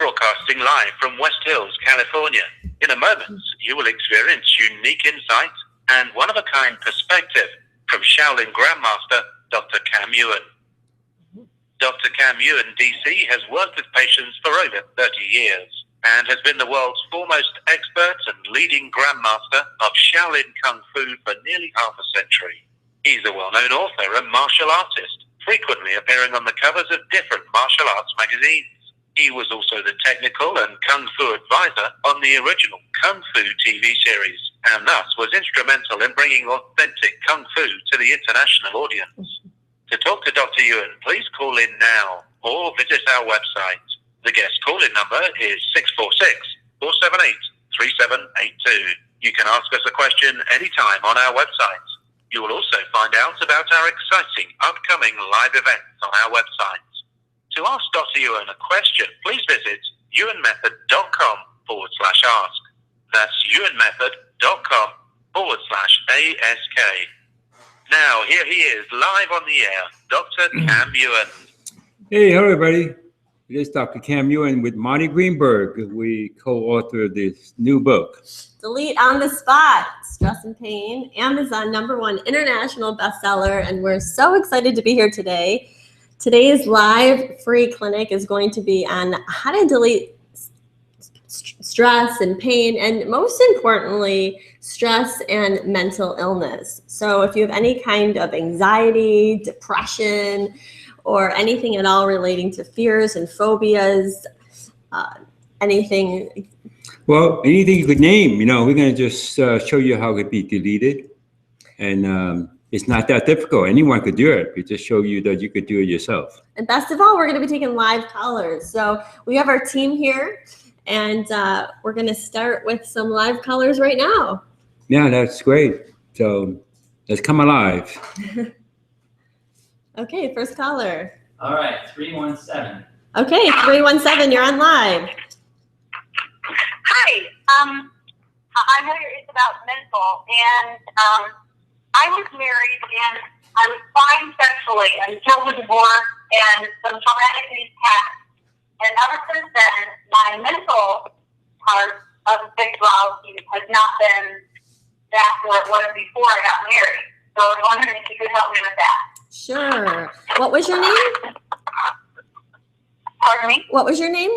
broadcasting live from West Hills, California. In a moment, you will experience unique insight and one-of-a-kind perspective from Shaolin Grandmaster Dr. Cam Yuen. Dr. Cam Yuen, DC, has worked with patients for over 30 years and has been the world's foremost expert and leading grandmaster of Shaolin Kung Fu for nearly half a century. He's a well-known author and martial artist, frequently appearing on the covers of different martial arts magazines. He was also the technical and Kung Fu advisor on the original Kung Fu TV series, and thus was instrumental in bringing authentic Kung Fu to the international audience. To talk to Dr. Yuen, please call in now or visit our website. The guest call-in number is 646-478-3782. You can ask us a question anytime on our website. You will also find out about our exciting upcoming live events on our website. To ask Dr. Yuen a question, please visit yuenmethod.com/ask. That's yuenmethod.com/ASK. Now, here he is, live on the air, Dr. Cam Yuen. Hey, hello, everybody. This is Dr. Cam Yuen with Marnie Greenberg. We co-authored this new book. Delete on the Spot, Stress and Pain, Amazon #1 international bestseller, and we're so excited to be here today. Today's live free clinic is going to be on how to delete stress and pain, and most importantly, stress and mental illness. So if you have any kind of anxiety, depression, or anything at all relating to fears and phobias, anything. Well, anything you could name, we're going to just show you how it could be deleted. And it's not that difficult. Anyone could do it. We just show you that you could do it yourself. And best of all, we're going to be taking live callers. So we have our team here, and we're going to start with some live callers right now. Yeah, that's great. So let's come alive. Okay, first caller. All right, 317. Okay, 317, you're on live. Hi, I know it's about mental, and I was married and I was fine sexually until the divorce and some traumatic things happened. And ever since then, my mental part of sexuality has not been back where it was before I got married. So I was wondering if you could help me with that. Sure. What was your name? Pardon me? What was your name?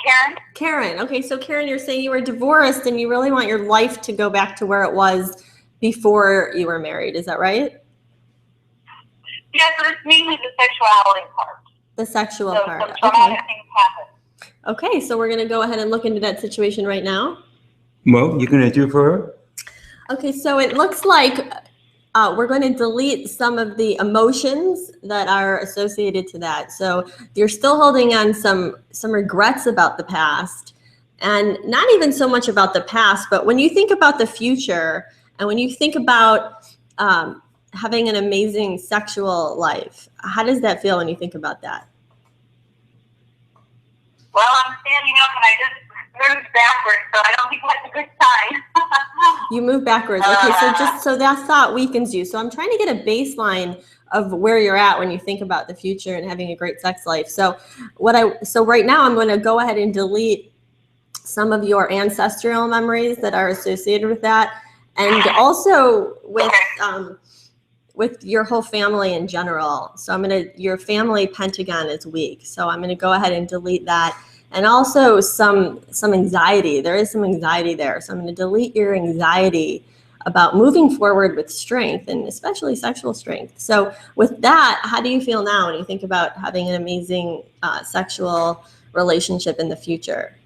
Karen? Karen. Okay, so Karen, you're saying you were divorced and you really want your life to go back to where it was before you were married. Is that right? Yes, so it's mainly the sexuality part. The sexual so part. Some traumatic things happen. Okay, so we're going to go ahead and look into that situation right now. Well, you're going to do for her? Okay, so it looks like we're going to delete some of the emotions that are associated to that. So you're still holding on some regrets about the past, and not even so much about the past, but when you think about the future and when you think about having an amazing sexual life, how does that feel when you think about that? Well, I'm standing up and I just moved backwards, so I don't think that's a good sign. You move backwards. Okay, so that thought weakens you. So I'm trying to get a baseline of where you're at when you think about the future and having a great sex life. So right now I'm going to go ahead and delete some of your ancestral memories that are associated with that, and also with your whole family in general. So your family pentagon is weak. So I'm going to go ahead and delete that. And also some anxiety. There is some anxiety there. So I'm going to delete your anxiety about moving forward with strength, and especially sexual strength. So with that, how do you feel now when you think about having an amazing sexual relationship in the future?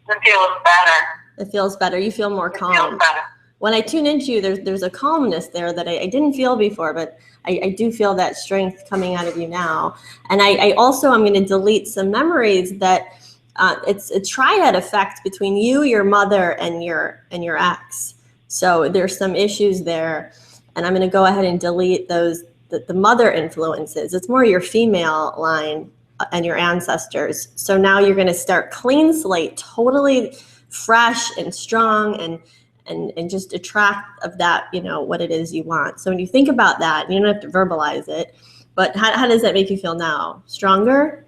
It feels better. It feels better. You feel more calm. It feels better. When I tune into you, there's a calmness there that I didn't feel before, but I do feel that strength coming out of you now. And I also, I'm going to delete some memories that it's a triad effect between you, your mother, and your ex. So there's some issues there, and I'm going to go ahead and delete those, the mother influences. It's more your female line and your ancestors. So now you're going to start clean slate, totally fresh and strong, and just attract of that, what it is you want. So when you think about that, you don't have to verbalize it, but how does that make you feel now? Stronger?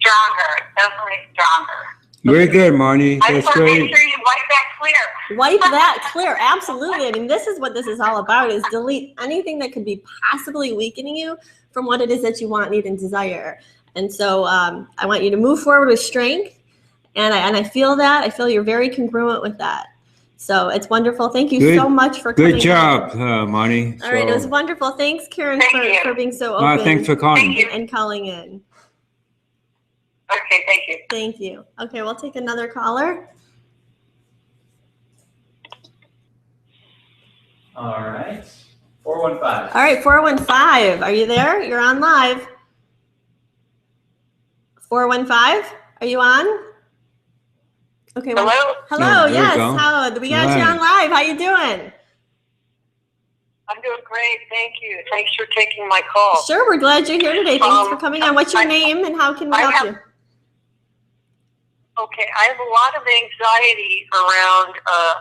Stronger, definitely stronger. Very good, Marnie. I That's just want to great. make sure you wipe that clear. Wipe that clear. Absolutely. I mean, this is what this is all about, is delete anything that could be possibly weakening you from what it is that you want, need, and desire. And so I want you to move forward with strength. And I feel that. I feel you're very congruent with that. So it's wonderful. Thank you so much for coming. Good job, Marnie. All right. It was wonderful. Thanks, Karen, for being so open. Thanks for calling. And calling in. Okay, thank you. Thank you. Okay, we'll take another caller. All right. 415. All right, 415. Are you there? You're on live. 415. Are you on? Okay. Well, hello. Yeah, yes. How we got you on live. How you doing? I'm doing great. Thank you. Thanks for taking my call. Sure. We're glad you're here today. Thanks for coming on. What's your name and how can we help you? Okay, I have a lot of anxiety around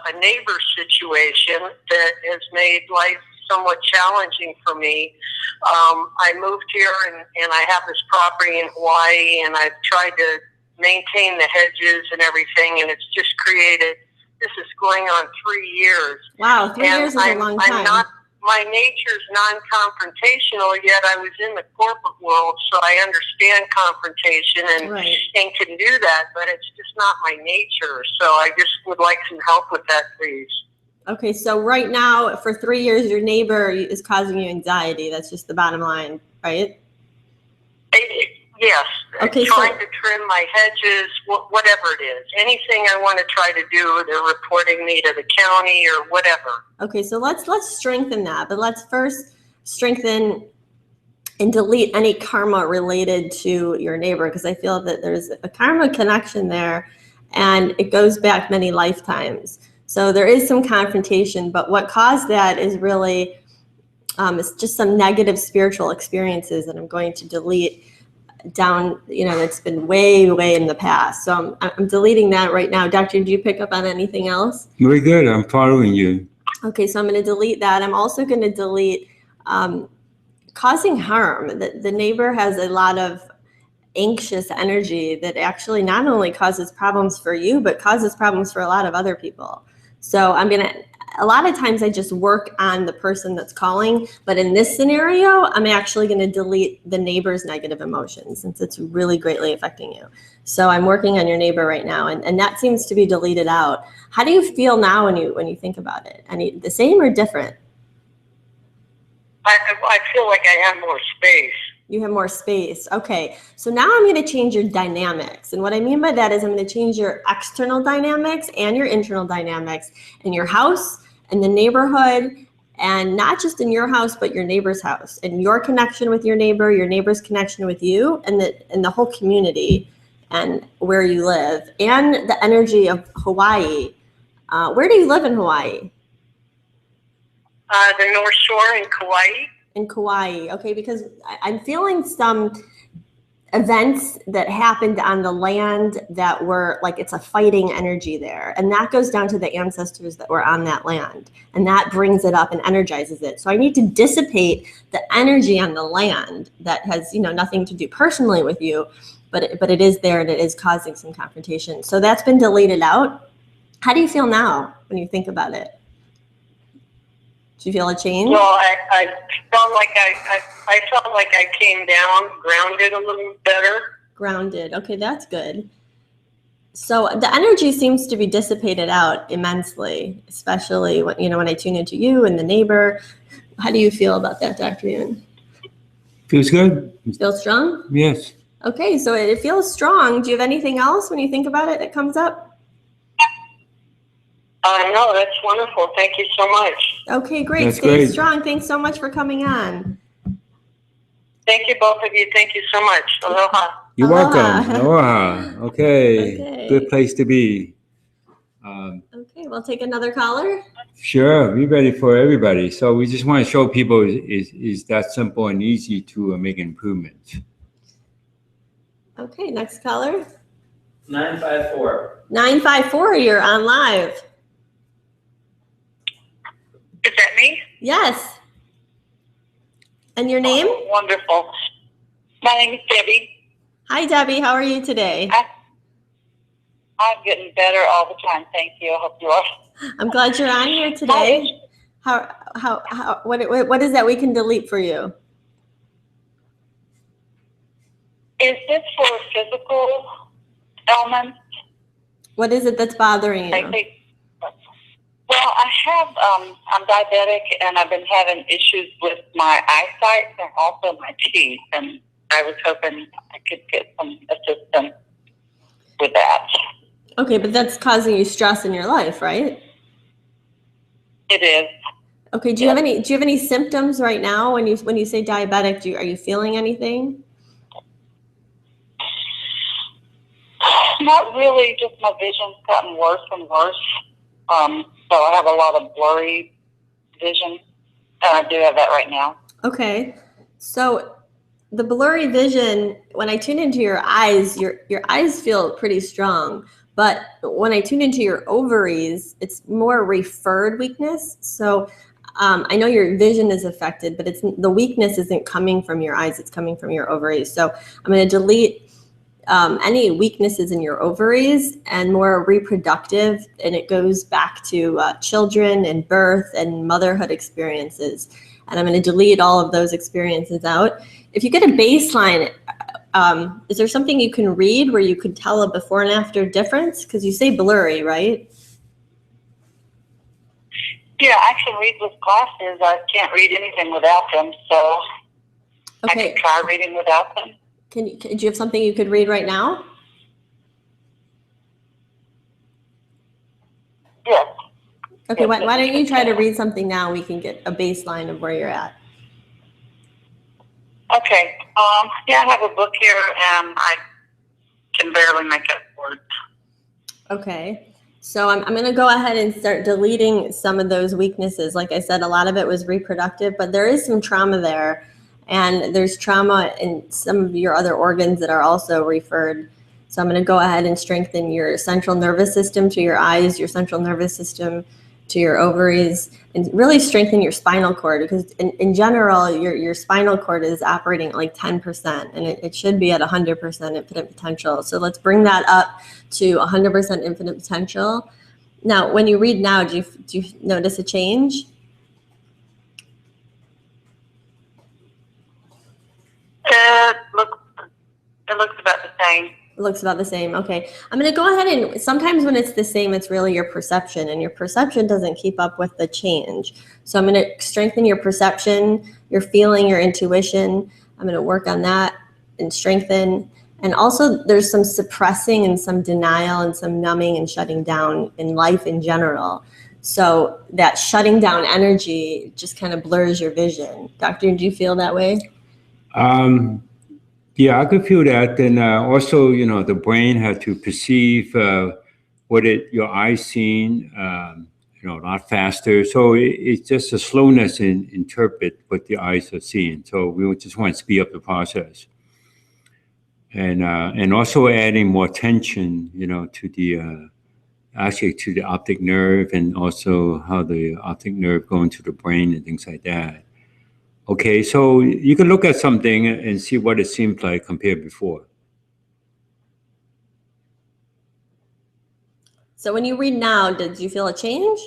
a neighbor situation that has made life somewhat challenging for me. I moved here and I have this property in Hawaii, and I've tried to maintain the hedges and everything, and it's just created, this is going on 3 years. Wow, 3 years is a long time. My nature's non-confrontational, yet I was in the corporate world, so I understand confrontation and can do that, but it's just not my nature. So I just would like some help with that, please. Okay, so right now, for 3 years, your neighbor is causing you anxiety. That's just the bottom line, right? Yes. Okay, trying to trim my hedges, whatever it is. Anything I want to try to do, they're reporting me to the county or whatever. Okay, so let's strengthen that. But let's first strengthen and delete any karma related to your neighbor, because I feel that there's a karma connection there, and it goes back many lifetimes. So there is some confrontation, but what caused that is really it's just some negative spiritual experiences that I'm going to delete down, that's been way in the past. So I'm deleting that right now. Doctor, did you pick up on anything else? Very good. I'm following you. Okay, so I'm going to delete that. I'm also going to delete causing harm. The neighbor has a lot of anxious energy that actually not only causes problems for you, but causes problems for a lot of other people. So a lot of times I just work on the person that's calling, but in this scenario, I'm actually going to delete the neighbor's negative emotions since it's really greatly affecting you. So I'm working on your neighbor right now, and that seems to be deleted out. How do you feel now when you think about it? The same or different? I feel like I have more space. You have more space. Okay. So now I'm going to change your dynamics. And what I mean by that is I'm going to change your external dynamics and your internal dynamics in your house and the neighborhood, and not just in your house, but your neighbor's house, and your connection with your neighbor's connection with you, and the whole community and where you live, and the energy of Hawaii. Where do you live in Hawaii? The North Shore in Kauai. In Kauai, okay, because I'm feeling some events that happened on the land that were like, it's a fighting energy there. And that goes down to the ancestors that were on that land. And that brings it up and energizes it. So I need to dissipate the energy on the land that has, nothing to do personally with you, but it is there and it is causing some confrontation. So that's been deleted out. How do you feel now when you think about it? Do you feel a change? Well, I felt like I felt like I came down, grounded a little better. Grounded. Okay, that's good. So the energy seems to be dissipated out immensely, especially when I tune into you and the neighbor. How do you feel about that, Dr. Yuen? Feels good. Feels strong? Yes. Okay, so it feels strong. Do you have anything else when you think about it that comes up? No, that's wonderful. Thank you so much. Okay, great. That's Stay great. strong. Thanks so much for coming on. Thank you, both of you. Thank you so much. Aloha. You're Aloha. welcome. Aloha. Okay. Good place to be. Okay, we'll take another caller. Sure. Be ready for everybody. So we just want to show people is that simple and easy to make improvements. Okay, next caller. 954. 954, you're on live. Is that me? Yes. And your name? Oh, wonderful. My name is Debbie. Hi, Debbie. How are you today? I'm getting better all the time. Thank you. I hope you are. I'm glad you're on here today. What is that we can delete for you? Is this for physical ailments? What is it that's bothering you? I think. Well, I have. I'm diabetic, and I've been having issues with my eyesight and also my teeth. And I was hoping I could get some assistance with that. Okay, but that's causing you stress in your life, right? It is. Okay. Do you have any symptoms right now when you say diabetic? Are you feeling anything? Not really. Just my vision's gotten worse and worse. So I have a lot of blurry vision, and I do have that right now. Okay. So the blurry vision, when I tune into your eyes feel pretty strong. But when I tune into your ovaries, it's more referred weakness. So I know your vision is affected, but the weakness isn't coming from your eyes, it's coming from your ovaries. So I'm going to delete any weaknesses in your ovaries and more reproductive, and it goes back to children and birth and motherhood experiences. And I'm going to delete all of those experiences out. If you get a baseline, is there something you can read where you could tell a before and after difference? Because you say blurry, right? Yeah, I can read with glasses. I can't read anything without them, so Okay. I can try reading without them. Do you have something you could read right now? Yes. Okay, why don't you try to read something now? We can get a baseline of where you're at. Okay. Yeah, I have a book here, and I can barely make up words. Okay. So I'm going to go ahead and start deleting some of those weaknesses. Like I said, a lot of it was reproductive, but there is some trauma there. And there's trauma in some of your other organs that are also referred. So I'm going to go ahead and strengthen your central nervous system to your eyes, your central nervous system to your ovaries, and really strengthen your spinal cord, because in general, your spinal cord is operating at like 10%, and it should be at 100% infinite potential. So let's bring that up to 100% infinite potential. Now, when you read now, do you notice a change? It looks about the same. It looks about the same. Okay. I'm going to go ahead and sometimes when it's the same, it's really your perception, and your perception doesn't keep up with the change. So I'm going to strengthen your perception, your feeling, your intuition. I'm going to work on that and strengthen. And also there's some suppressing and some denial and some numbing and shutting down in life in general. So that shutting down energy just kind of blurs your vision. Doctor, do you feel that way? Yeah, I could feel that. And also, the brain had to perceive what your eyes seen, a lot faster. So it's just a slowness in interpret what the eyes are seeing. So we just want to speed up the process. And also adding more tension, to the optic nerve, and also how the optic nerve go into the brain and things like that. Okay, so you can look at something and see what it seems like compared before. So when you read now, did you feel a change?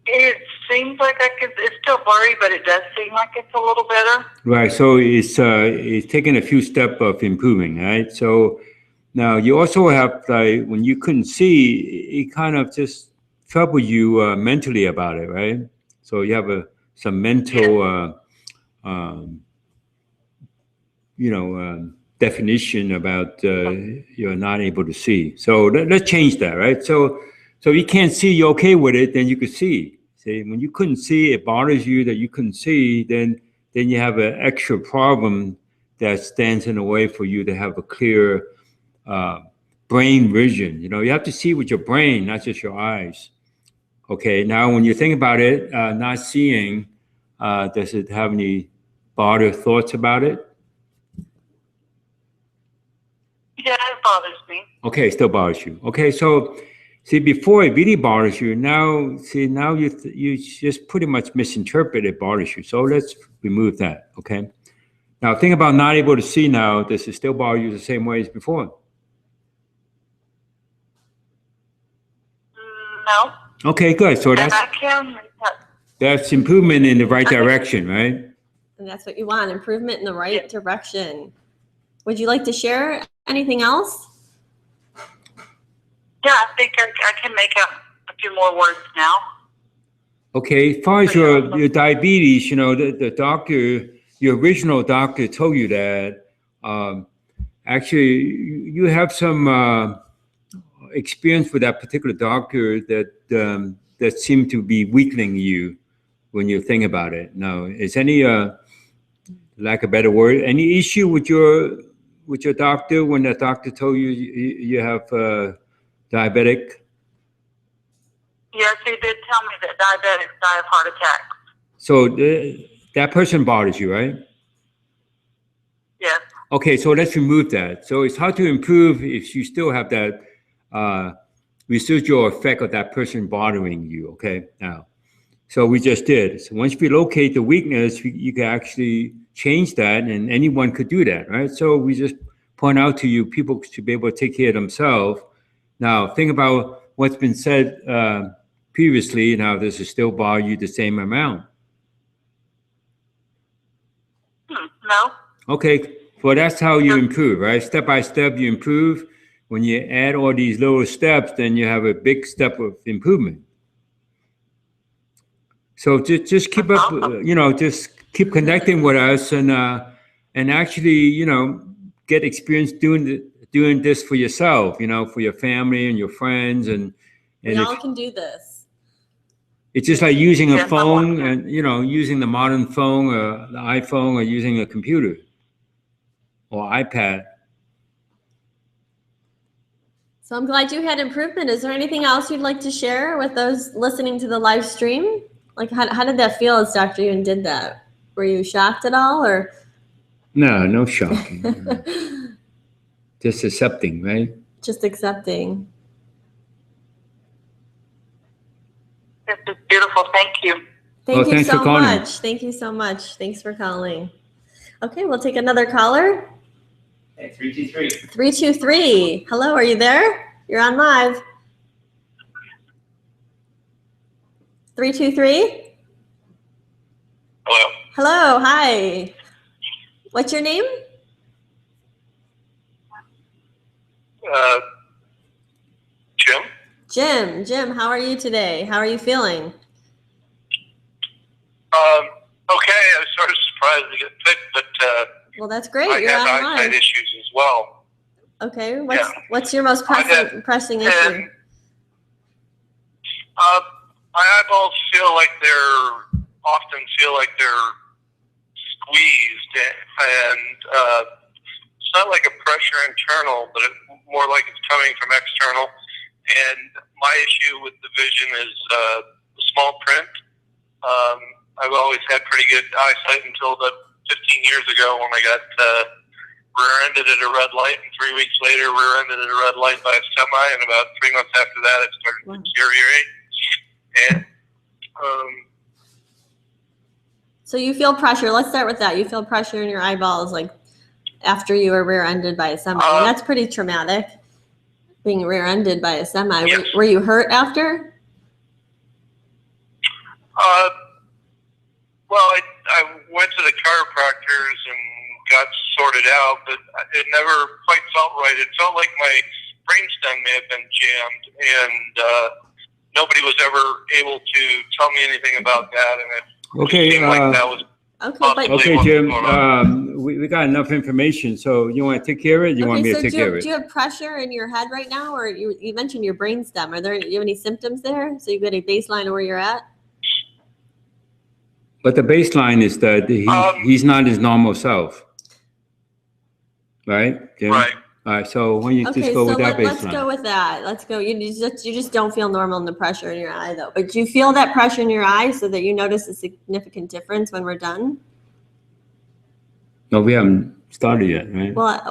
It seems like it's still blurry, but it does seem like it's a little better. Right, so it's taking a few steps of improving, right? So now you also have, like, when you couldn't see, it kind of just troubled you mentally about it, right? So you have some mental, definition about you're not able to see. So let's change that, right? So you can't see, you're okay with it, then you could see. See, when you couldn't see, it bothers you that you couldn't see, then you have an extra problem that stands in the way for you to have a clear brain vision. You have to see with your brain, not just your eyes. Okay, now when you think about it, not seeing, does it have any bother thoughts about it? Yeah, it bothers me. Okay, it still bothers you. Okay, so See, before it really bothers you, now you just pretty much misinterpret it bothers you. So let's remove that, okay? Now think about not able to see now. Does it still bother you the same way as before? No. Okay, good. So And I can. that's improvement in the right direction, right? And that's what you want, improvement in the right direction. Would you like to share anything else? Yeah, I think I can make up a few more words now. Okay, as far as your diabetes, you know, the doctor, your original doctor told you that actually you have some experience with that particular doctor that seemed to be weakening you when you think about it. Now, is any lack of a better word, any issue with your doctor when the doctor told you you have diabetic? Yes, he did tell me that diabetics die of heart attacks. So that person bothers you, right? Yes. Okay, so let's remove that. So it's hard to improve if you still have that residual effect of that person bothering you, okay? Now, so we just did. So once we locate the weakness, you can actually change that, and anyone could do that, right? So we just point out to you, people should be able to take care of themselves. Now, think about what's been said previously. Now, does it still bother you the same amount? No. Okay, well, that's how you improve, right? Step by step, you improve. When you add all these little steps, then you have a big step of improvement. So just keep up, you know, just keep connecting with us and actually, you know, get experience doing this for yourself, you know, for your family and your friends, and We all can do this. it's just like using a phone and, you know, using the modern phone or the iPhone or using a computer or iPad. So I'm glad you had improvement. Is there anything else you'd like to share with those listening to the live stream? Like, how did that feel as Dr. Yuen did that? Were you shocked at all, or? No shocking. Just accepting, right? Just accepting. This is beautiful. Thank you. Thank you thanks so for calling. much. Thank you so much. Thanks for calling. Okay, we'll take another caller. Okay, 323. 323. Hello, are you there? You're on live. 323. Hello. Hello, hi. What's your name? Jim. Jim, how are you today? How are you feeling? Okay, I was sort of surprised to get picked, but Well, that's great. I You're have on eyesight live. issues as well. Okay, what's your most pressing issue? And my eyeballs often feel like they're squeezed, and it's not like a pressure internal, but more like it's coming from external. And my issue with the vision is the small print. I've always had pretty good eyesight until about 15 years ago when I got rear-ended at a red light, and 3 weeks later rear-ended at a red light by a semi, and about 3 months after that it started to deteriorate. And so you feel pressure. Let's start with that. You feel pressure in your eyeballs, like after you were rear-ended by a semi. And that's pretty traumatic, being rear-ended by a semi. Yes. Were you hurt after? Well, I went to the chiropractors and got sorted out, but it never quite felt right. It felt like my brainstem may have been jammed, and nobody was ever able to tell me anything about that. And it seemed like that was okay, Jim. We got enough information. So you want to take care of it? You want me to take care of it? Do you have pressure in your head right now, or you mentioned your brainstem? Do you have any symptoms there? So you get a baseline of where you're at. But the baseline is that he's not his normal self, right, Jim? Right. All right. So when you just go with that baseline. Let's go with that. Let's go. You just don't feel normal in the pressure in your eye, though. But do you feel that pressure in your eye so that you notice a significant difference when we're done? No, we haven't started yet, right? Well,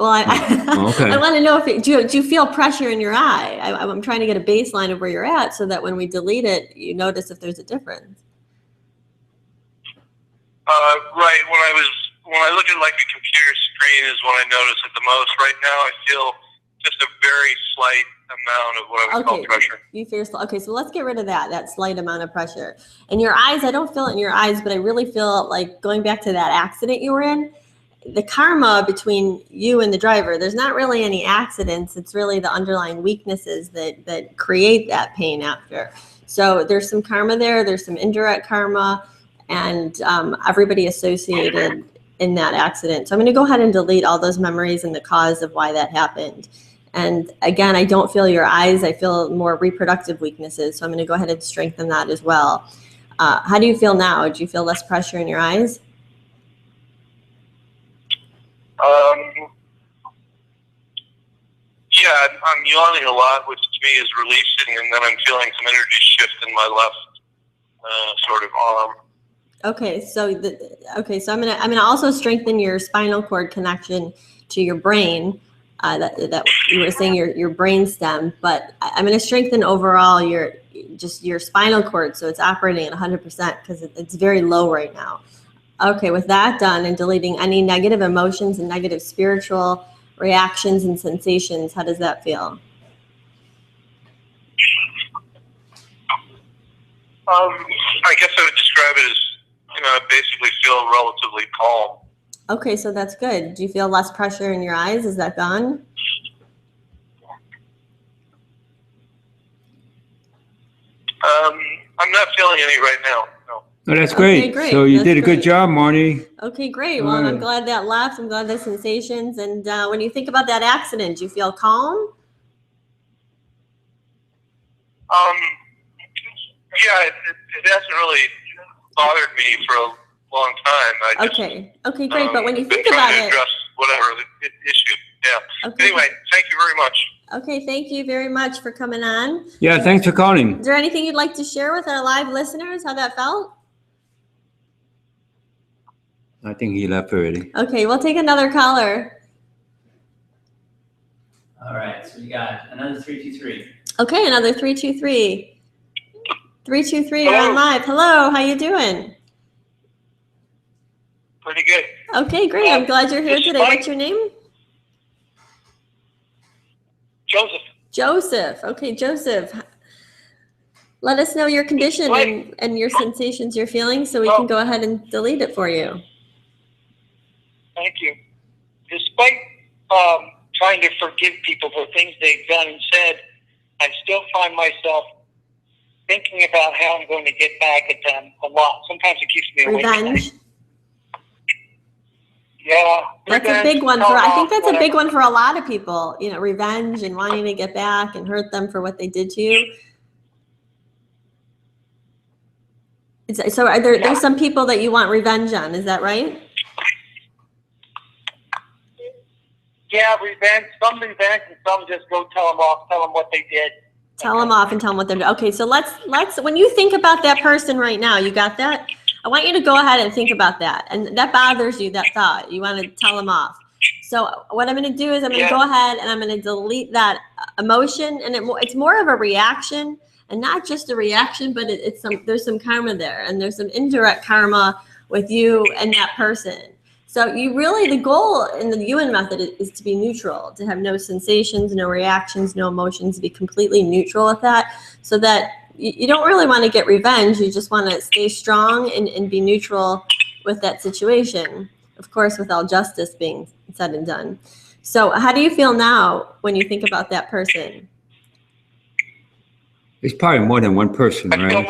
Okay. I want to know if do you feel pressure in your eye? I'm trying to get a baseline of where you're at so that when we delete it, you notice if there's a difference. Right. When I look at like a computer screen is when I notice it the most. Right now, I feel just a very slight amount of what I would call pressure. You feel okay. So let's get rid of that slight amount of pressure. In your eyes, I don't feel it in your eyes, but I really feel like going back to that accident you were in. The karma between you and the driver, there's not really any accidents. It's really the underlying weaknesses that create that pain after. So there's some karma there. There's some indirect karma, and everybody associated in that accident. So I'm going to go ahead and delete all those memories and the cause of why that happened. And again, I don't feel your eyes. I feel more reproductive weaknesses. So I'm going to go ahead and strengthen that as well. How do you feel now? Do you feel less pressure in your eyes? Yeah, I'm yawning a lot, which to me is releasing, and then I'm feeling some energy shift in my left sort of arm. Okay, so I'm gonna also strengthen your spinal cord connection to your brain. That you were saying your brain stem, but I'm gonna strengthen overall your spinal cord, so it's operating at 100% because it's very low right now. Okay, with that done and deleting any negative emotions and negative spiritual reactions and sensations, how does that feel? I guess I would describe it as, I basically feel relatively calm. Okay, so that's good. Do you feel less pressure in your eyes? Is that gone? I'm not feeling any right now, no. Oh, that's great. Okay, great. So you That's did a great. good job, Marnie. Okay, great. Well, I'm glad that left. I'm glad the sensations. And when you think about that accident, do you feel calm? Yeah, it hasn't really bothered me for a long time. Okay, great. But when you think been about trying to it, address whatever the issue. Yeah. Okay. Anyway, thank you very much. Okay, thank you very much for coming on. Yeah, thanks for calling. Is there anything you'd like to share with our live listeners? How that felt? I think he left already. Okay, we'll take another caller. All right, so we got another 323. Okay, another 323. 323, you're on live. Hello, how you doing? Pretty good. Okay, great. I'm glad you're here today. What's your name? Joseph. Joseph. Okay, Joseph. Let us know your condition and your sensations you're feeling so we can go ahead and delete it for you. Thank you. Despite trying to forgive people for things they've done and said, I still find myself thinking about how I'm going to get back at them a lot. Sometimes it keeps me awake. Revenge. Yeah. That's a big one I think that's a big one for a lot of people, revenge and wanting to get back and hurt them for what they did to you. So there's some people that you want revenge on, is that right? Yeah, revenge. Some revenge and some just go tell them off, tell them what they did. Tell them off and tell them what they're doing. Okay, so let's when you think about that person right now, you got that? I want you to go ahead and think about that. And that bothers you, that thought. You want to tell them off. So what I'm going to do is I'm going to go ahead and I'm going to delete that emotion. And it's more of a reaction, and not just a reaction, but there's some karma there. And there's some indirect karma with you and that person. So the goal in the Yuen method is to be neutral, to have no sensations, no reactions, no emotions, be completely neutral with that, so that you don't really want to get revenge. You just want to stay strong and be neutral with that situation. Of course, with all justice being said and done. So how do you feel now when you think about that person? It's probably more than one person, right? I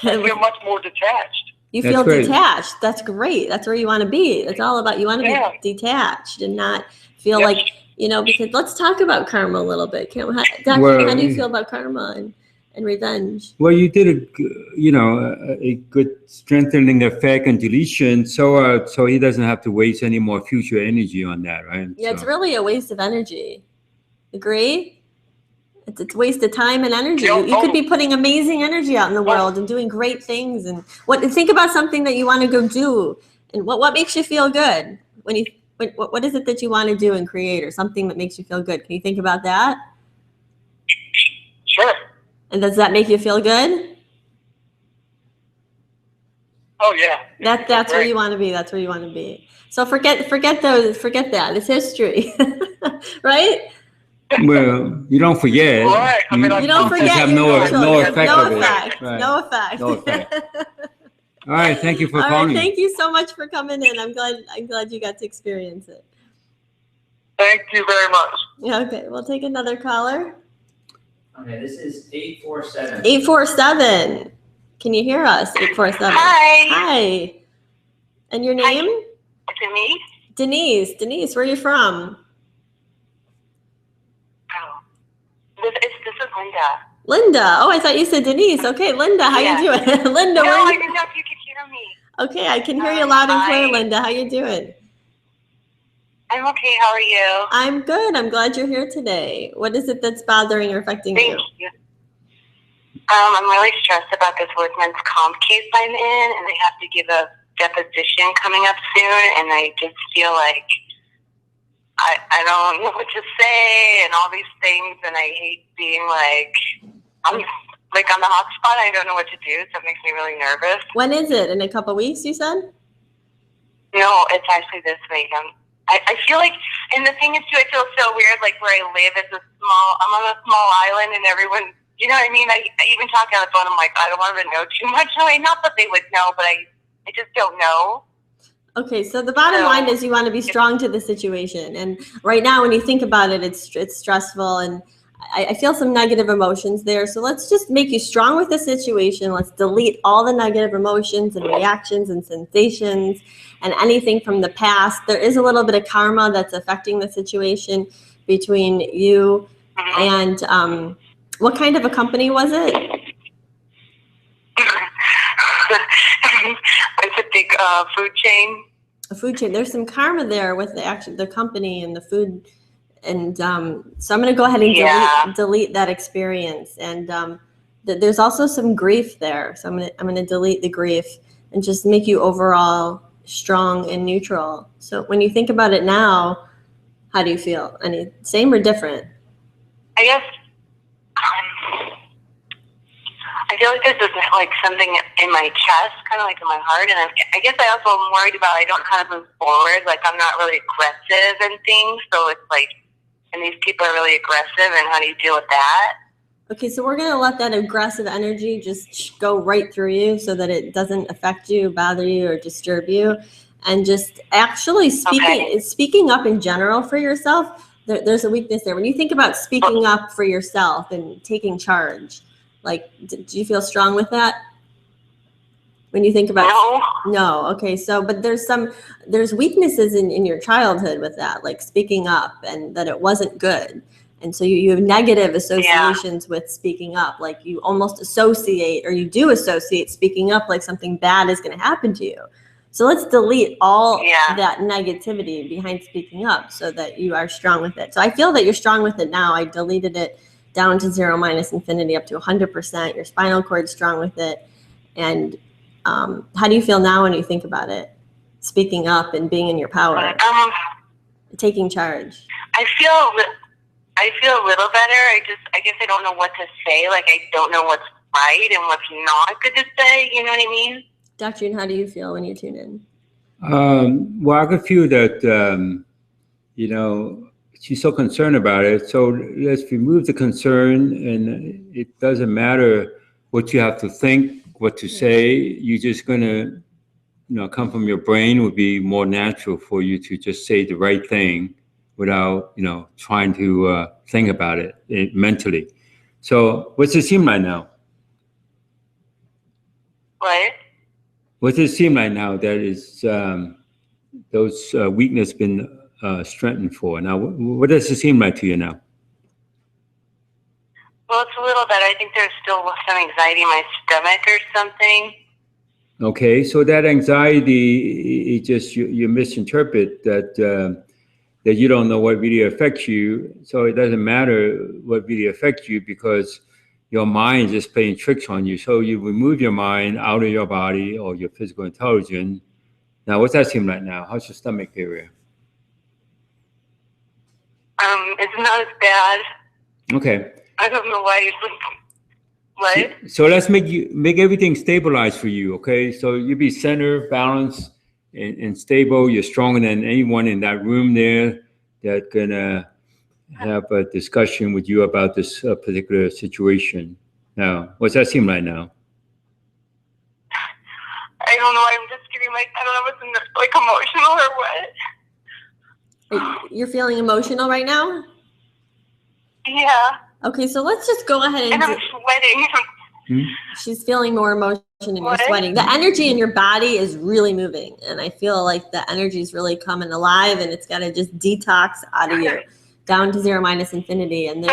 feel much more detached. You feel detached. That's great. That's where you want to be. That's all about, you want to be detached and not feel like, because let's talk about karma a little bit. Doctor, how do you feel about karma and revenge? Well, you did a good strengthening effect and deletion, so he doesn't have to waste any more future energy on that, right? Yeah, it's really a waste of energy. Agree? It's a waste of time and energy. You could be putting amazing energy out in the world and doing great things. And think about something that you want to go do, and what makes you feel good when you What is it that you want to do and create, or something that makes you feel good? Can you think about that? Sure. And does that make you feel good? Oh yeah. That's where you want to be. That's where you want to be. So forget that. It's history, right? Well, you don't forget. Right. I mean, You don't just forget have your no neutral. effect No of it. effect. Right. No effect. No effect. All right, thank you for All calling. right, thank you so much for coming in. I'm glad you got to experience it. Thank you very much. Yeah, okay, we'll take another caller. Okay, this is 847. 847. Can you hear us? 847. Hi. Hi. And your name? Denise. Denise, where are you from? Oh. This is Linda. Linda. Oh, I thought you said Denise. Okay, Linda, how you doing? Linda, No, where I are you? didn't know if you could hear me. Okay, I can hear you loud and clear, Hi. Linda. How you doing? I'm okay. How are you? I'm good. I'm glad you're here today. What is it that's bothering or affecting Thank you. I'm really stressed about this workman's comp case I'm in, and I have to give a deposition coming up soon, and I just feel like I don't know what to say and all these things, and I hate being I'm like on the hot spot. I don't know what to do, so it makes me really nervous. When is it? In a couple weeks, you said? No, it's actually this week. I feel like, and the thing is too, I feel so weird, like where I live is I'm on a small island, and everyone, you know what I mean? I even talk on the phone, I'm like, I don't want them to know too much. No, not that they would know, but I just don't know. Okay, so the bottom line is you want to be strong to the situation. And right now, when you think about it, it's stressful, and I feel some negative emotions there. So let's just make you strong with the situation. Let's delete all the negative emotions and reactions and sensations and anything from the past. There is a little bit of karma that's affecting the situation between you and what kind of a company was it? It's a big food chain. A food chain. There's some karma there with the company and the food. And so I'm going to go ahead and delete that experience. And there's also some grief there. So I'm going to delete the grief and just make you overall strong and neutral. So when you think about it now, how do you feel? Any same or different? I guess I feel like this is like something in my chest, kind of like in my heart, and I guess I also am worried about I don't know how to move forward. Like I'm not really aggressive and things, so it's like, and these people are really aggressive, and how do you deal with that? Okay, so we're going to let that aggressive energy just go right through you so that it doesn't affect you, bother you, or disturb you. And just actually speaking up in general for yourself, there's a weakness there. When you think about speaking up for yourself and taking charge, like, do you feel strong with that? When you think about no, okay, so but there's weaknesses in your childhood with that, like speaking up, and that it wasn't good, and so you have negative associations with speaking up, like you almost associate, or you do associate speaking up like something bad is going to happen to you. So let's delete all that negativity behind speaking up so that you are strong with it. So I feel that you're strong with it now. I deleted it down to 0, minus infinity, up to 100%. Your spinal cord strong with it. And how do you feel now when you think about it? Speaking up and being in your power, taking charge. I feel a little better. I guess I don't know what to say. Like I don't know what's right and what's not good to say. You know what I mean? Dr. Yuen, how do you feel when you tune in? Well, I could feel that, she's so concerned about it. So let's remove the concern, and it doesn't matter what you have to think, what to say. You're just going to, come from your brain. Would be more natural for you to just say the right thing without, trying to think about it mentally. So what's it seem like now? What? What does it seem like now that is those weakness been strengthened for? Now, what does it seem like to you now? Well, it's a little better. I think there's still some anxiety in my stomach or something. Okay, so that anxiety, you misinterpret that you don't know what really affects you. So it doesn't matter what really affects you because your mind is just playing tricks on you. So you remove your mind out of your body or your physical intelligence. Now, what's that seem like now? How's your stomach area? It's not as bad. Okay. I don't know why it's like, what? So let's make everything stabilized for you, okay? So you be centered, balanced, and stable. You're stronger than anyone in that room there that gonna have a discussion with you about this particular situation. Now, what's that seem like now? I don't know. I'm just getting like, I don't know if it's like emotional or what. You're feeling emotional right now? Yeah. Okay, so let's just go ahead And I'm sweating. She's feeling more emotion and you're What? sweating. The energy in your body is really moving. And I feel like the energy is really coming alive and it's got to just detox out of you down to 0 minus infinity. And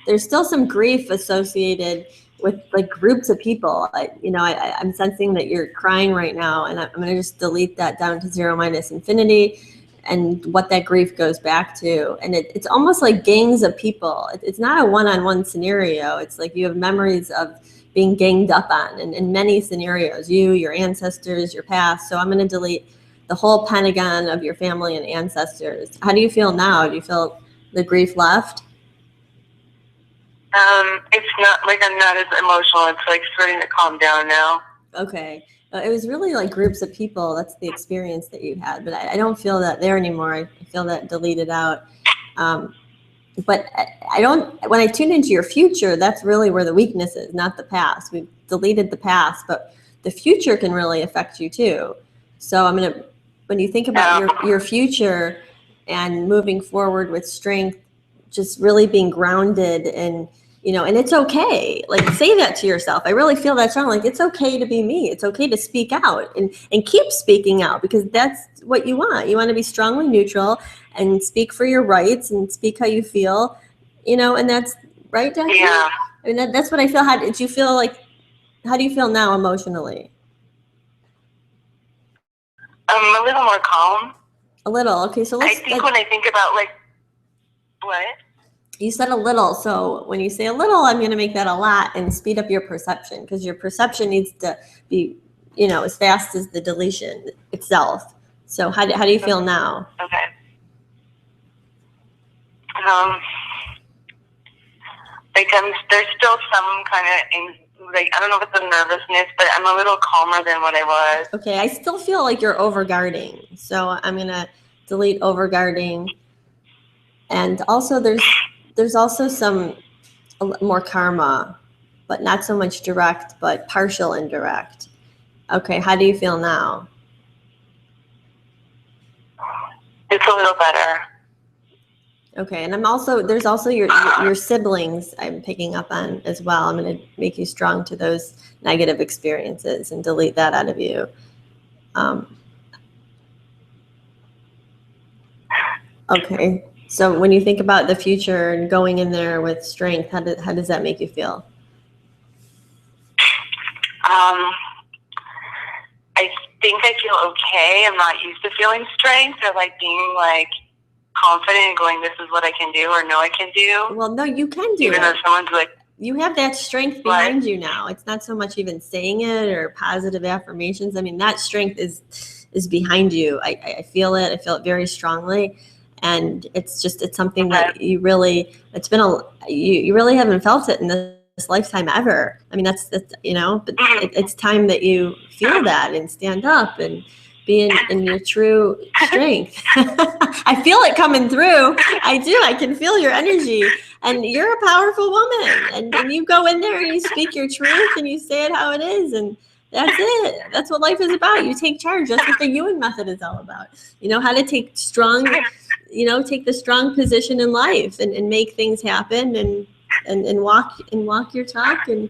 there's still some grief associated with like groups of people. I'm sensing that you're crying right now and I'm going to just delete that down to 0 minus infinity and what that grief goes back to. And it's almost like gangs of people. It's not a one-on-one scenario. It's like you have memories of being ganged up on in many scenarios, you, your ancestors, your past. So I'm going to delete the whole pentagon of your family and ancestors. How do you feel now? Do you feel the grief left? It's not like I'm not as emotional. It's like starting to calm down now. Okay. It was really like groups of people. That's the experience that you had, but I don't feel that there anymore. I feel that deleted out. But I don't, when I tune into your future, that's really where the weakness is, not the past. We've deleted the past, but the future can really affect you too. So when you think about your future and moving forward with strength, just really being grounded and, and it's okay. Like say that to yourself. I really feel that strong. Like it's okay to be me. It's okay to speak out and keep speaking out because that's what you want. You want to be strongly neutral and speak for your rights and speak how you feel, and that's right, Jackie? Yeah. I mean, that's what I feel. How do you feel now emotionally? A little more calm. A little. Okay. So I think when I think about like, what? You said a little. So when you say a little, I'm going to make that a lot and speed up your perception because your perception needs to be, as fast as the deletion itself. So how do you feel now? Okay. There's still some kind of, like, I don't know if it's a nervousness, but I'm a little calmer than what I was. Okay. I still feel like you're overguarding. So I'm going to delete overguarding. And also there's also some more karma, but not so much direct, but partial indirect. Okay, how do you feel now? It's a little better. Okay, and there's also your siblings I'm picking up on as well. I'm going to make you strong to those negative experiences and delete that out of you. Okay. So when you think about the future and going in there with strength, how does that make you feel? I think I feel okay. I'm not used to feeling strength or like being like confident and going, this is what I can do or no, I can do. Well, no, you can do even it. though someone's like, you have that strength behind you now. It's not so much even saying it or positive affirmations. I mean, that strength is behind you. I feel it. I feel it very strongly. And it's something that you really haven't felt it in this lifetime ever. I mean, that's but it's time that you feel that and stand up and be in your true strength. I feel it coming through. I do. I can feel your energy. And you're a powerful woman. And you go in there and you speak your truth and you say it how it is. And that's it. That's what life is about. You take charge. That's what the Yuen method is all about. How to take take the strong position in life and make things happen and walk your talk and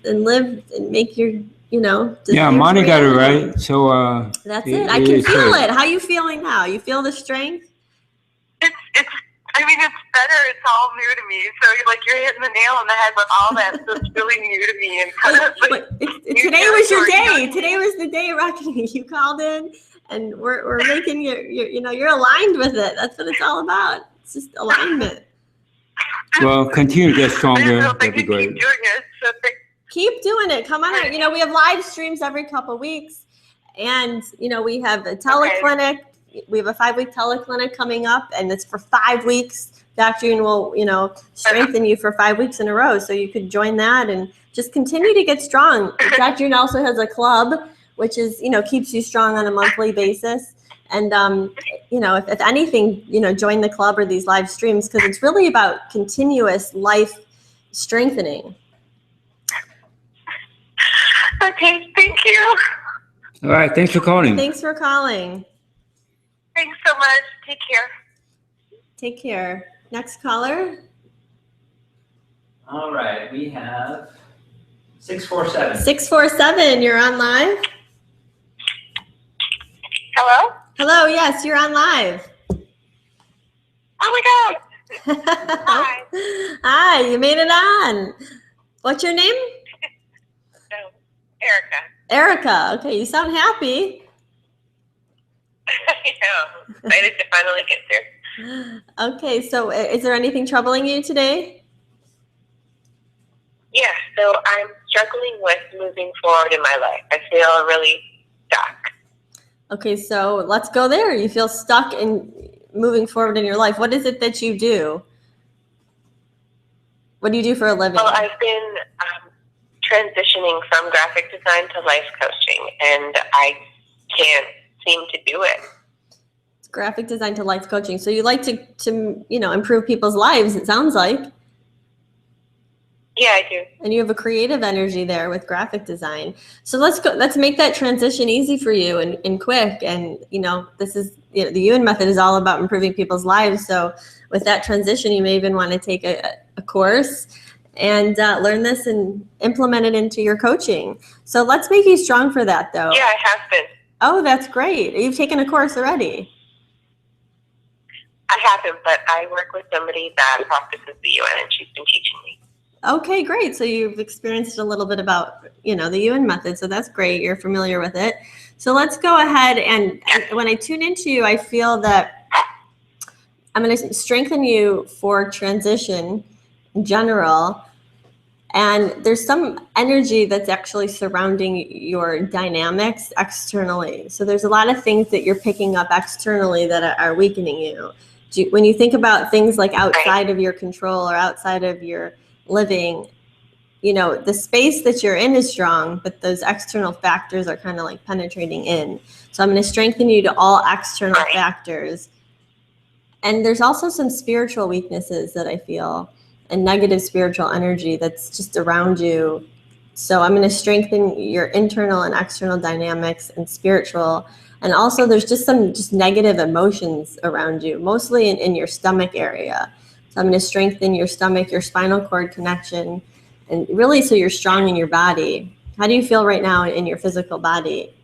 live and make your, Yeah, Marnie got it right. So that's it. I can feel it. How are you feeling now? You feel the strength? It's better. It's all new to me. So you're hitting the nail on the head with all that. So it's really new to me. And kind of today was your day. Today was the day of reckoning. You called in, and we're making you're aligned with it. That's what it's all about. It's just alignment. Well, continue to get stronger. That'd be great. Keep doing it. So keep doing it. Come on out. We have live streams every couple of weeks, and we have a teleclinic. we have a 5-week teleclinic coming up, and it's for 5 weeks. Dr. Yuen will, strengthen you for 5 weeks in a row. So you could join that and just continue to get strong. Dr. Yuen also has a club, which is, keeps you strong on a monthly basis. And, if anything, join the club or these live streams, because it's really about continuous life strengthening. Okay, thank you. All right. Thanks for calling. Thanks for calling. Thanks so much. Take care. Take care. Next caller. All right, we have 647. 647, you're on live. Hello? Hello, yes, you're on live. Oh my God. Hi. Hi, you made it on. What's your name? No, Erica. Erica. Okay, you sound happy. I know. Excited to finally get there. Okay, so is there anything troubling you today? Yeah, so I'm struggling with moving forward in my life. I feel really stuck. Okay, so let's go there. You feel stuck in moving forward in your life. What is it that you do? What do you do for a living? Well, I've been transitioning from graphic design to life coaching, and I can't seem to do it. Graphic design to life coaching. So you like to improve people's lives, it sounds like. Yeah, I do. And you have a creative energy there with graphic design. So let's make that transition easy for you and quick. And, this is, the Yuen method is all about improving people's lives. So with that transition, you may even want to take a course and learn this and implement it into your coaching. So let's make you strong for that, though. Yeah, I have been. Oh, that's great. You've taken a course already. I haven't, but I work with somebody that practices the Yuen, and she's been teaching me. Okay, great. So you've experienced a little bit about, the Yuen method. So that's great. You're familiar with it. So let's go ahead and when I tune into you, I feel that I'm going to strengthen you for transition in general. And there's some energy that's actually surrounding your dynamics externally. So there's a lot of things that you're picking up externally that are weakening you. When you think about things like outside of your control or outside of your living, the space that you're in is strong, but those external factors are kind of like penetrating in. So I'm going to strengthen you to all external factors. And there's also some spiritual weaknesses that I feel, and negative spiritual energy that's just around you. So I'm going to strengthen your internal and external dynamics and spiritual. And also there's just some negative emotions around you, mostly in your stomach area. So I'm going to strengthen your stomach, your spinal cord connection, and really so you're strong in your body. How do you feel right now in your physical body?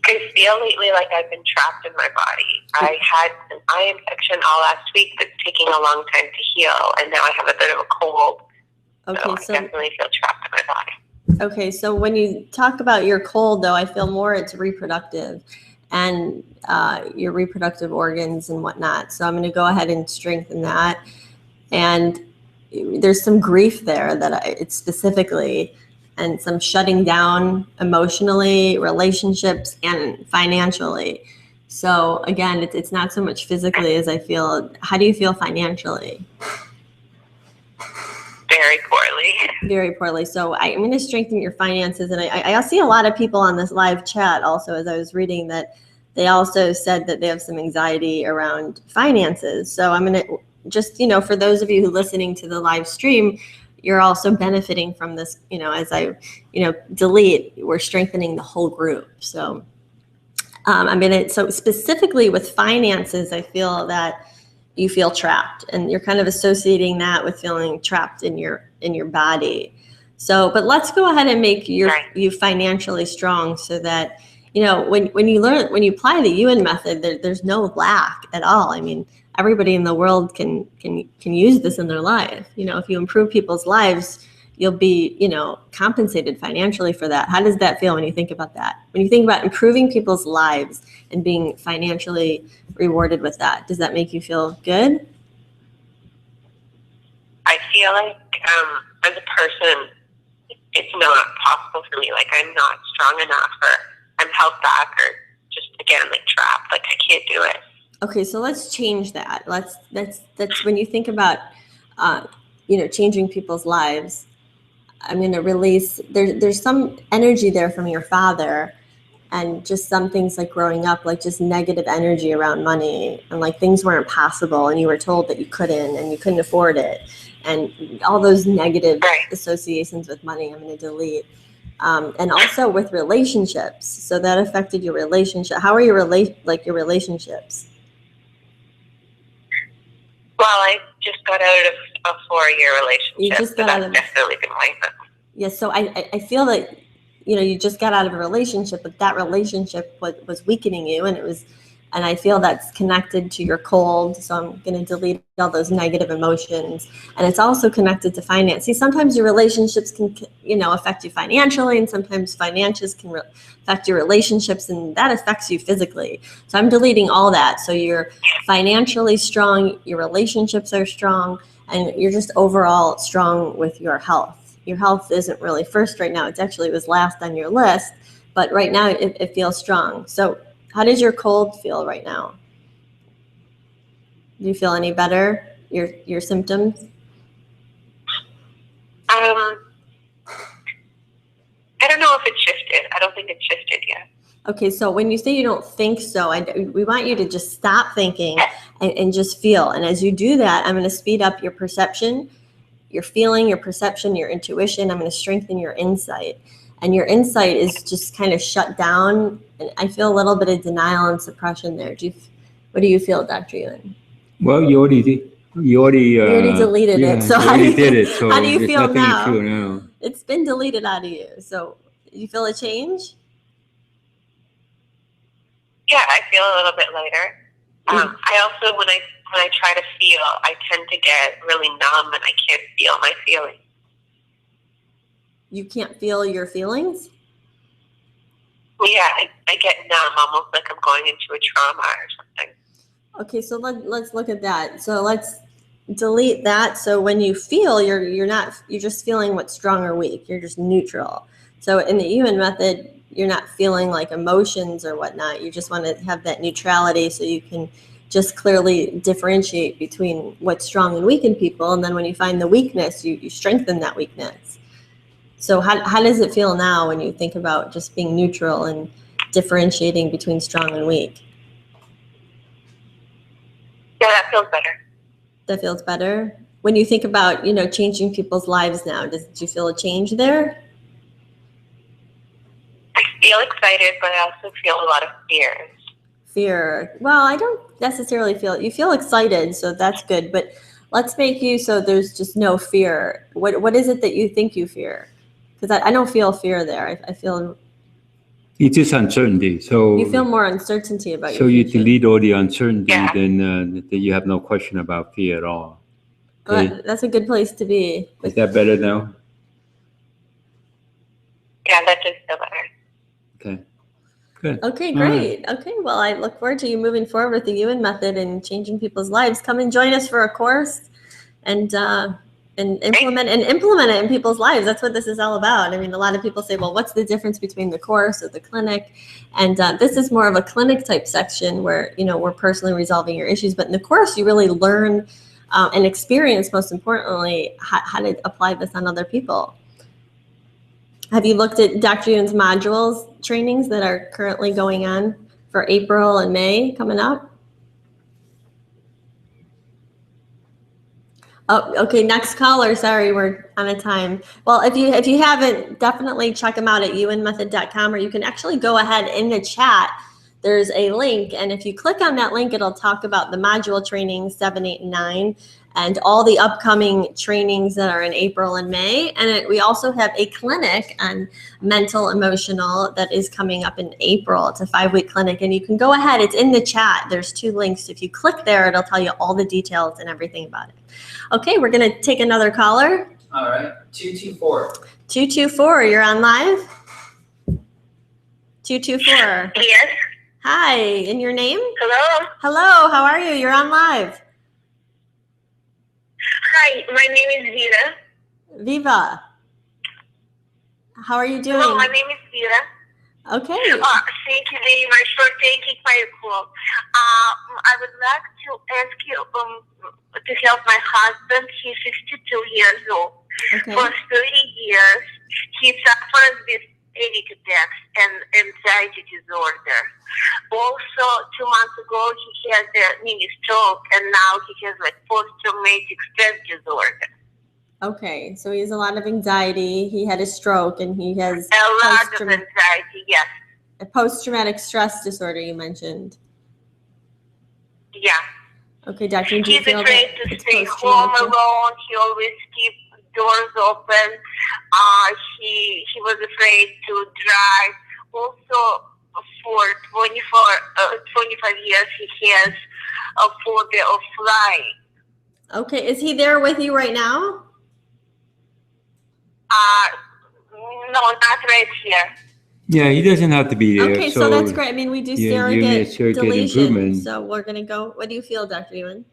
I feel lately like I've been trapped in my body. I had an eye infection all last week that's taking a long time to heal, and now I have a bit of a cold. Okay, so I definitely feel trapped in my body. Okay, so when you talk about your cold, though, I feel more it's reproductive and your reproductive organs and whatnot. So I'm going to go ahead and strengthen that. And there's some grief there that it's specifically, and some shutting down emotionally, relationships, and financially. So again, it's not so much physically as I feel. How do you feel financially? Very poorly. Very poorly. So I'm going to strengthen your finances. And I see a lot of people on this live chat also, as I was reading, that they also said that they have some anxiety around finances. So I'm going to just, for those of you who are listening to the live stream, you're also benefiting from this, as I, delete, we're strengthening the whole group. So so specifically with finances, I feel that you feel trapped, and you're kind of associating that with feeling trapped in your body. So, but let's go ahead and make you financially strong, so that, when you apply the Yuen method, there's no lack at all. I mean, everybody in the world can use this in their life. If you improve people's lives, you'll be, compensated financially for that. How does that feel when you think about that? When you think about improving people's lives and being financially rewarded with that, does that make you feel good? I feel like as a person, it's not possible for me. Like, I'm not strong enough, or I'm held back, or can't do it. Okay, so let's change that. That's when you think about, changing people's lives. I'm going to release. There's some energy there from your father, and just some things like growing up, like just negative energy around money, and like things weren't possible, and you were told that you couldn't afford it, and all those negative associations with money. I'm going to delete. And also with relationships. So that affected your relationship. How are your your relationships? Well, I just got out of a 4-year relationship. You just got out of definitely been like that. Yes. So I feel that, you just got out of a relationship, but that relationship was weakening you, and I feel that's connected to your cold. So I'm going to delete all those negative emotions. And it's also connected to finance. See, sometimes your relationships can, affect you financially, and sometimes finances can affect your relationships, and that affects you physically. So I'm deleting all that. So you're financially strong, your relationships are strong, and you're just overall strong with your health. Your health isn't really first right now. It was last on your list, but right now it feels strong. So how does your cold feel right now? Do you feel any better? Your symptoms? I don't know if it shifted. I don't think it shifted yet. Okay, so when you say you don't think so, we want you to just stop thinking and just feel. And as you do that, I'm going to speed up your perception, your feeling, your perception, your intuition. I'm going to strengthen your insight. And your insight is just kind of shut down. And I feel a little bit of denial and suppression there. What do you feel, Dr. Yuen? Well, you already deleted it. So you already did it. So how do you there's feel nothing now? to feel now. It's been deleted out of you. So you feel a change? Yeah, I feel a little bit lighter. I also, when I try to feel, I tend to get really numb, and I can't feel my feelings. You can't feel your feelings? Yeah, I get numb, almost like I'm going into a trauma or something. Okay, so let's look at that. So let's delete that. So when you feel, you're just feeling what's strong or weak. You're just neutral. So in the Yuen method, you're not feeling like emotions or whatnot. You just want to have that neutrality, so you can just clearly differentiate between what's strong and weak in people. And then when you find the weakness, you strengthen that weakness. So how does it feel now when you think about just being neutral and differentiating between strong and weak? Yeah, that feels better. That feels better. When you think about, changing people's lives now, do you feel a change there? I feel excited, but I also feel a lot of fears. Fear. Well, I don't necessarily you feel excited, so that's good. But let's make you so there's just no fear. What is it that you think you fear? Because I don't feel fear there. I feel It's just uncertainty. So you feel more uncertainty about so your you future. delete all the uncertainty, Yeah. then you have no question about fear at all. Okay. Well, that's a good place to be. Is that better now? Yeah, that does feel better. Okay. Good. Okay, All great. Okay, well, I look forward to you moving forward with the Yuen method and changing people's lives. Come and join us for a course, and implement it in people's lives. That's what this is all about. I mean, a lot of people say, well, what's the difference between the course or the clinic? And this is more of a clinic type section where, we're personally resolving your issues. But in the course, you really learn and experience, most importantly, how to apply this on other people. Have you looked at Dr. Yuen's modules trainings that are currently going on for April and May coming up? Oh, okay. Next caller. Sorry, we're on a time. Well, if you haven't, definitely check them out at yuenmethod.com, or you can actually go ahead in the chat. There's a link, and if you click on that link, it'll talk about the module trainings 7, 8, and 9, and all the upcoming trainings that are in April and May. And we also have a clinic on mental emotional that is coming up in April. It's a 5-week clinic, and you can go ahead. It's in the chat. There's 2 links. If you click there, it'll tell you all the details and everything about it. Okay, we're going to take another caller. All right, 224. 224, you're on live. 224. Yes. Hi, and your name? Hello. Hello, how are you? You're on live. Hi, my name is Vida. Viva. How are you doing? Hello, my name is Vida. Okay. Thank you very much for taking my call. I would like to ask you to help my husband. He's 62 years old. Okay. For 30 years, he suffers with panic attacks and anxiety disorder. Also, 2 months ago, he had a mini stroke, and now he has like post-traumatic stress disorder. Okay, so he has a lot of anxiety. He had a stroke, and he has A lot of anxiety, yes. a post-traumatic stress disorder. You mentioned. Yeah. Okay, Doctor. Do you He's feel afraid that to it's stay home post-traumatic? alone. He always keeps doors open. He was afraid to drive. Also, for 25 years, he has a phobia of flying. Okay, is he there with you right now? No, not right here. Yeah, he doesn't have to be there. Okay, so that's great. I mean, we do yeah, you need a surrogate surrogate deletion. improvement. So we're gonna go. What do you feel, Dr. Yuen?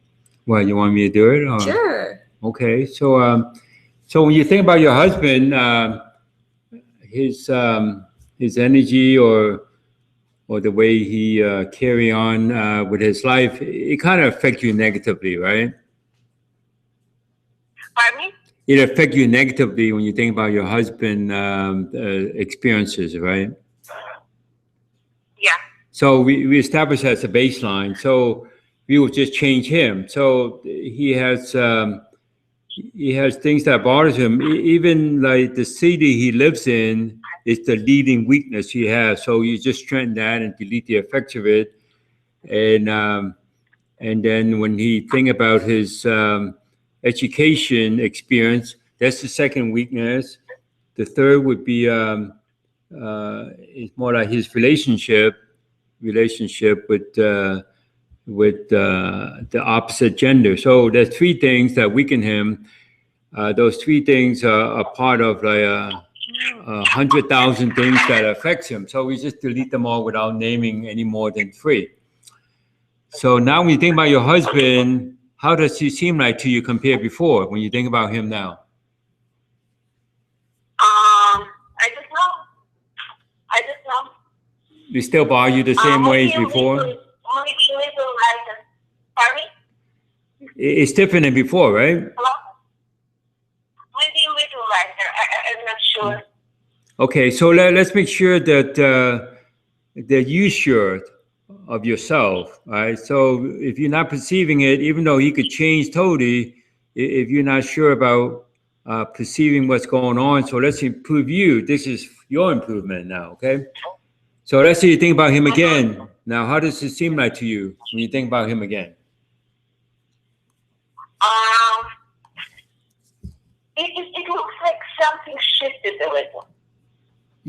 What, you want me to do it? Or? Sure. Okay, so when you think about your husband, his energy or the way he carry on with his life, it kind of affects you negatively, right? Pardon me? It affects you negatively when you think about your husband experiences, right? Yeah. So we established as a baseline. So we will just change him. So he has things that bothers him. Even like the city he lives in is the leading weakness he has. So you just strengthen that and delete the effects of it. And then when he think about his education experience, that's the second weakness. The third would be it's more like his relationship with the opposite gender. So there's three things that weaken him. Those three things are part of like 100,000 things that affects him. So we just delete them all without naming any more than three. So now when you think about your husband, how does he seem like to you compared before when you think about him now? I just know. He still bother you the same way as before? Maybe little lighter. Pardon me? It's different than before, right? Hello? Maybe a little lighter. I'm not sure. Okay, so let's make sure that you're sure of yourself, right? So if you're not perceiving it, even though he could change totally, if you're not sure about perceiving what's going on, so let's improve you. This is your improvement now, okay? So let's say you think about him again. Now, how does it seem like to you when you think about him again? It looks like something shifted a little.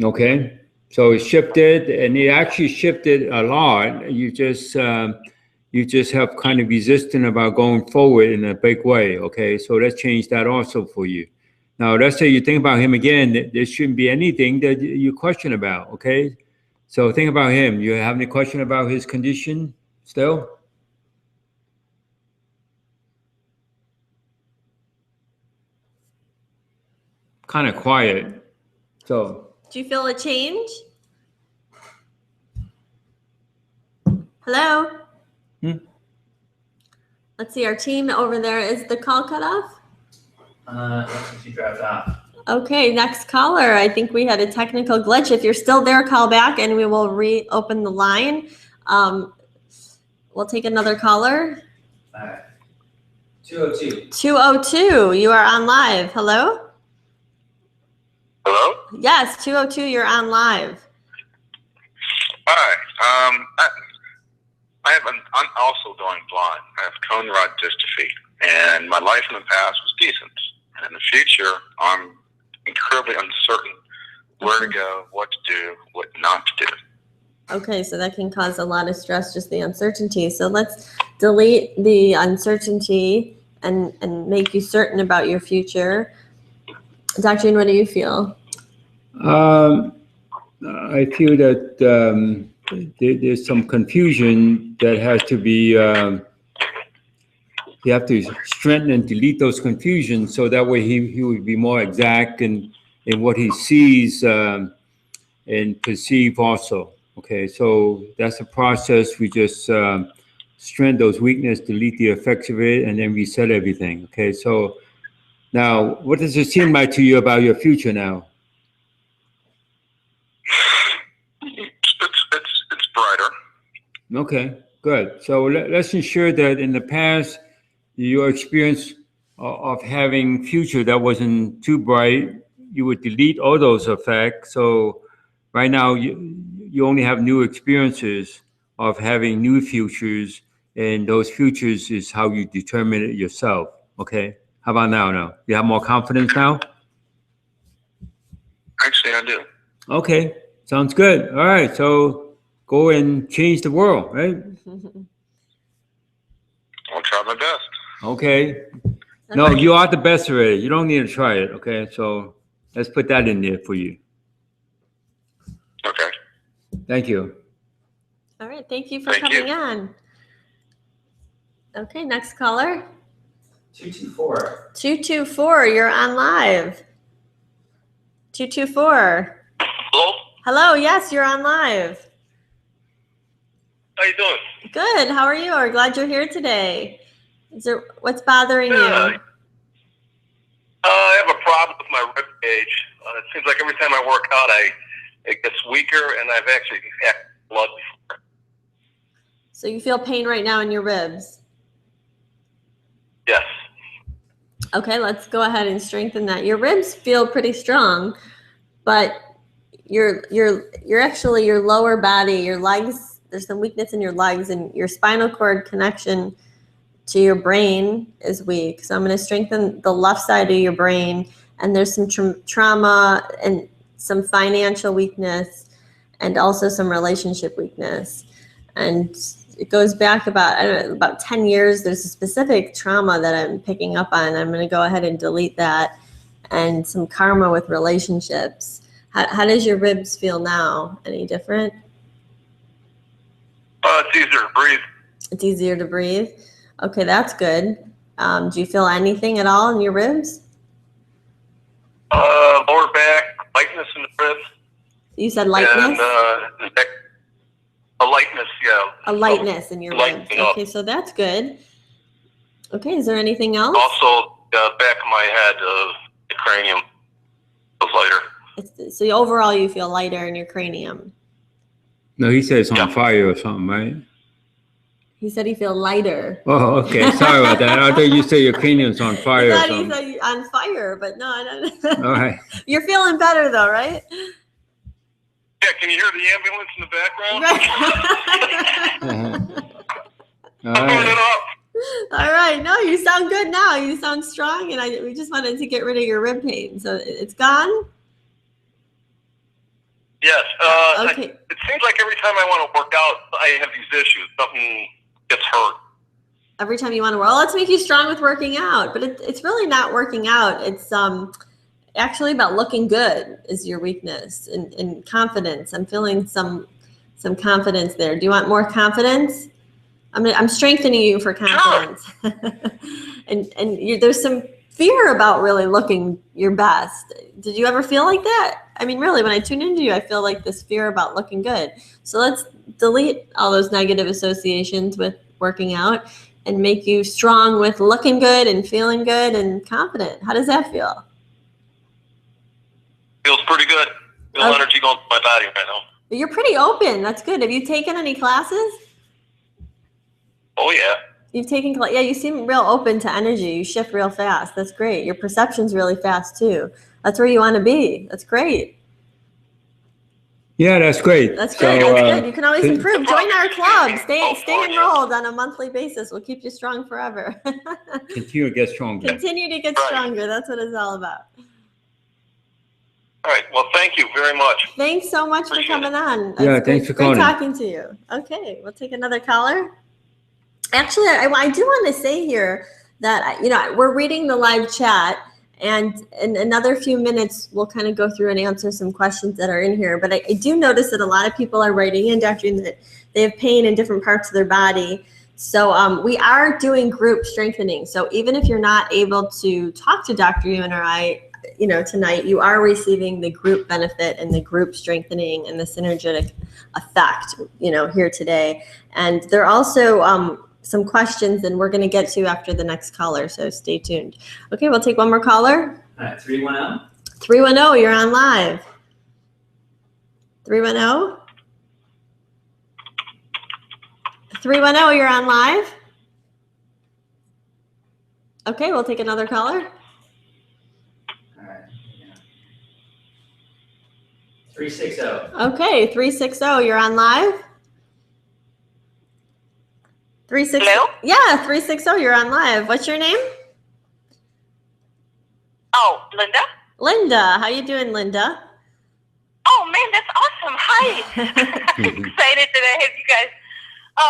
Okay, so it shifted, and it actually shifted a lot. You just have kind of resistant about going forward in a big way. Okay, so let's change that also for you. Now, let's say you think about him again. There shouldn't be anything that you question about. Okay, so think about him. You have any question about his condition still? Kind of quiet. So. Do you feel a change? Hello? Let's see, our team over there, is the call cut off? She dropped off. Okay, next caller. I think we had a technical glitch. If you're still there, call back and we will reopen the line. We'll take another caller. All right. 202. 202, you are on live. Hello? Hello? Yes, 202, you're on live. Hi. I'm also going blind. I have cone rod dystrophy, and my life in the past was decent. And in the future, I'm incredibly uncertain where to go, what to do, what not to do. Okay, so that can cause a lot of stress, just the uncertainty. So let's delete the uncertainty and make you certain about your future. Dr. Yuen, what do you feel? I feel that there's some confusion that has to be, you have to strengthen and delete those confusions so that way he would be more exact in what he sees and perceive also. Okay, so that's a process. We just strengthen those weaknesses, delete the effects of it, and then reset everything. Okay, so now what does it seem like to you about your future now? It's brighter. Okay, good. So let's ensure that in the past, your experience of having future that wasn't too bright, you would delete all those effects. So right now, you only have new experiences of having new futures, and those futures is how you determine it yourself. Okay, how about now? Now you have more confidence now. Actually, I do. Okay, sounds good. All right, so go and change the world, right? I'll try my best. Okay. No, you are the best already. You don't need to try it. Okay, so let's put that in there for you. Okay. Thank you. All right, thank you for coming on. Okay, next caller. 224. 224, you're on live. 224. Hello? Hello, yes, you're on live. How you doing? Good, how are you? We're glad you're here today. What's bothering you? I have a problem with my rib cage. It seems like every time I work out, it gets weaker, and I've actually had blood before. So you feel pain right now in your ribs? Yes. Okay, let's go ahead and strengthen that. Your ribs feel pretty strong, but you're actually your lower body, your legs, there's some weakness in your legs, and your spinal cord connection to your brain is weak. So I'm going to strengthen the left side of your brain, and there's some trauma and some financial weakness and also some relationship weakness. And it goes back about 10 years. There's a specific trauma that I'm picking up on. I'm going to go ahead and delete that, and some karma with relationships. How does your ribs feel now? Any different? It's easier to breathe. It's easier to breathe. Okay, that's good. Do you feel anything at all in your ribs? Lower back, lightness in the ribs. You said lightness? And a lightness, yeah. A lightness in your ribs. Okay, so that's good. Okay, is there anything else? Also, the back of my head, the cranium was lighter. So overall, you feel lighter in your cranium. No, he said it's on fire or something, right? He said he feel lighter. Oh, okay. Sorry about that. I thought you said your cranium's on fire or something. He said you're on fire, but no, I don't. All right. You're feeling better though, right? Yeah, can you hear the ambulance in the background? All right. All right. No, you sound good now. You sound strong, and we just wanted to get rid of your rib pain. So it's gone? Yes. Okay. It seems like every time I want to work out, I have these issues. Something gets hurt. Every time you want to work, well, let's make you strong with working out. But it's really not working out. It's actually about looking good is your weakness, and confidence. I'm feeling some confidence there. Do you want more confidence? I'm strengthening you for confidence. Sure. and there's some fear about really looking your best. Did you ever feel like that? I mean, really, when I tune into you, I feel like this fear about looking good. So let's delete all those negative associations with working out and make you strong with looking good and feeling good and confident. How does that feel? Feels pretty good. Feel energy going through my body right now. But you're pretty open. That's good. Have you taken any classes? Oh, yeah. You've taken, yeah, you seem real open to energy. You shift real fast. That's great. Your perception's really fast too. That's where you want to be. That's great. Yeah, that's great. That's good. That's good. You can always improve. Join our club. Stay enrolled on a monthly basis. We'll keep you strong forever. Continue to get stronger. Continue to get stronger. That's what it's all about. All right. Well, thank you very much. Thanks so much for coming on. Yeah, thanks for calling. Great talking to you. Okay, we'll take another caller. Actually, I do want to say here that, we're reading the live chat, and in another few minutes, we'll kind of go through and answer some questions that are in here. But I do notice that a lot of people are writing in, Dr. Yuen, that they have pain in different parts of their body. So we are doing group strengthening. So even if you're not able to talk to Dr. Yuen or I tonight, you are receiving the group benefit and the group strengthening and the synergetic effect, here today. And there are also some questions, and we're going to get to after the next caller, so stay tuned. Okay, we'll take one more caller. All right, 310. 310, you're on live. 310? 310, you're on live. Okay, we'll take another caller. All right. Yeah. 360. Okay, 360, you're on live. 360. Hello? Yeah, 360, you're on live. What's your name? Oh, Linda? Linda. How you doing, Linda? Oh, man, that's awesome. Hi. I'm excited that I have you guys.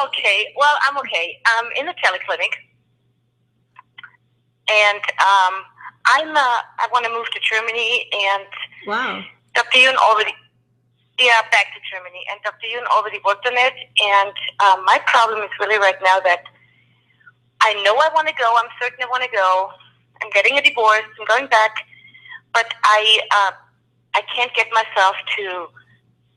Okay, well, I'm okay. I'm in the teleclinic. And I want to move to Germany, and Wow. Dr. Yuen already, back to Germany, and Dr. Yuen already worked on it, and my problem is really right now that I know I want to go, I'm certain I want to go, I'm getting a divorce, I'm going back, but I can't get myself to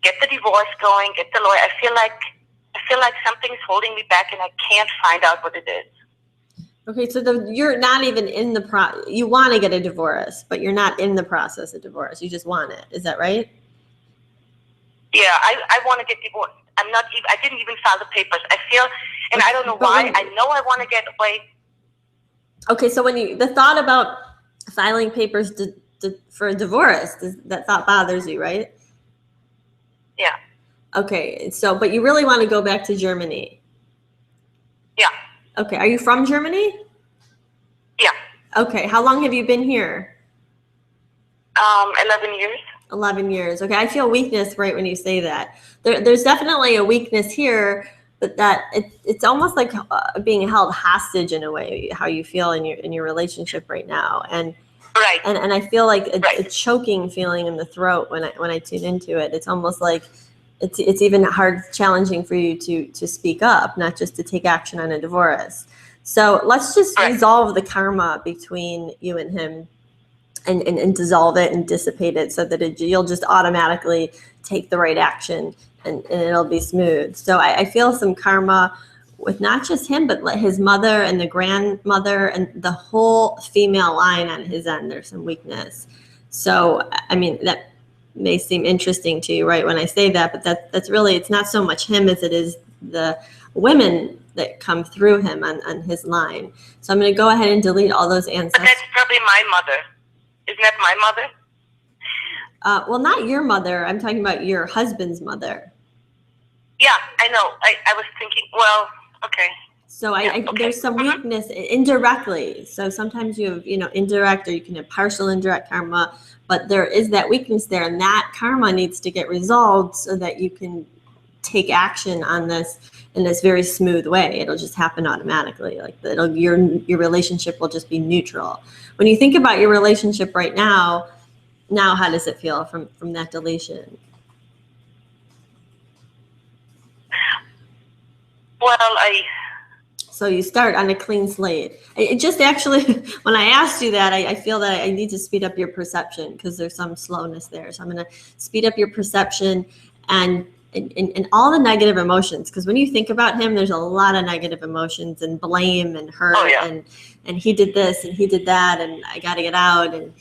get the divorce going, get the lawyer. I feel like something's holding me back, and I can't find out what it is. Okay, so you're not even in the you want to get a divorce, but you're not in the process of divorce. You just want it. Is that right? Yeah, I want to get divorced. I didn't even file the papers. I feel, and I don't know why. I know I want to get away. Okay, so the thought about filing papers for a divorce, that thought bothers you, right? Yeah. Okay, so, but you really want to go back to Germany? Yeah. Okay, are you from Germany? Yeah. Okay, how long have you been here? 11 years. 11 years. Okay, I feel weakness right when you say that. There's definitely a weakness here, but that it's almost like being held hostage in a way, how you feel in your relationship right now. And right. And I feel like a choking feeling in the throat when I tune into it. It's almost like it's even challenging for you to speak up, not just to take action on a divorce. So let's just resolve the karma between you and him and dissolve it and dissipate it so that you'll just automatically take the right action and it'll be smooth. So I feel some karma with not just him, but his mother and the grandmother and the whole female line on his end. There's some weakness. So, I mean, that may seem interesting to you, right, when I say that, but that's really, it's not so much him as it is the women that come through him on his line. So I'm going to go ahead and delete all those ancestors. But that's probably my mother. Isn't that my mother? Well, not your mother. I'm talking about your husband's mother. Yeah, I know. I was thinking, well, okay. So there's some weakness indirectly. So sometimes you have, indirect, or you can have partial indirect karma, but there is that weakness there, and that karma needs to get resolved so that you can take action on this in this very smooth way. It'll just happen automatically. Like your relationship will just be neutral. When you think about your relationship right now, how does it feel from that deletion? Well, So you start on a clean slate. It just actually, when I asked you that, I feel that I need to speed up your perception because there's some slowness there. So I'm going to speed up your perception and all the negative emotions. Because when you think about him, there's a lot of negative emotions and blame and hurt and he did this and he did that and I got to get out and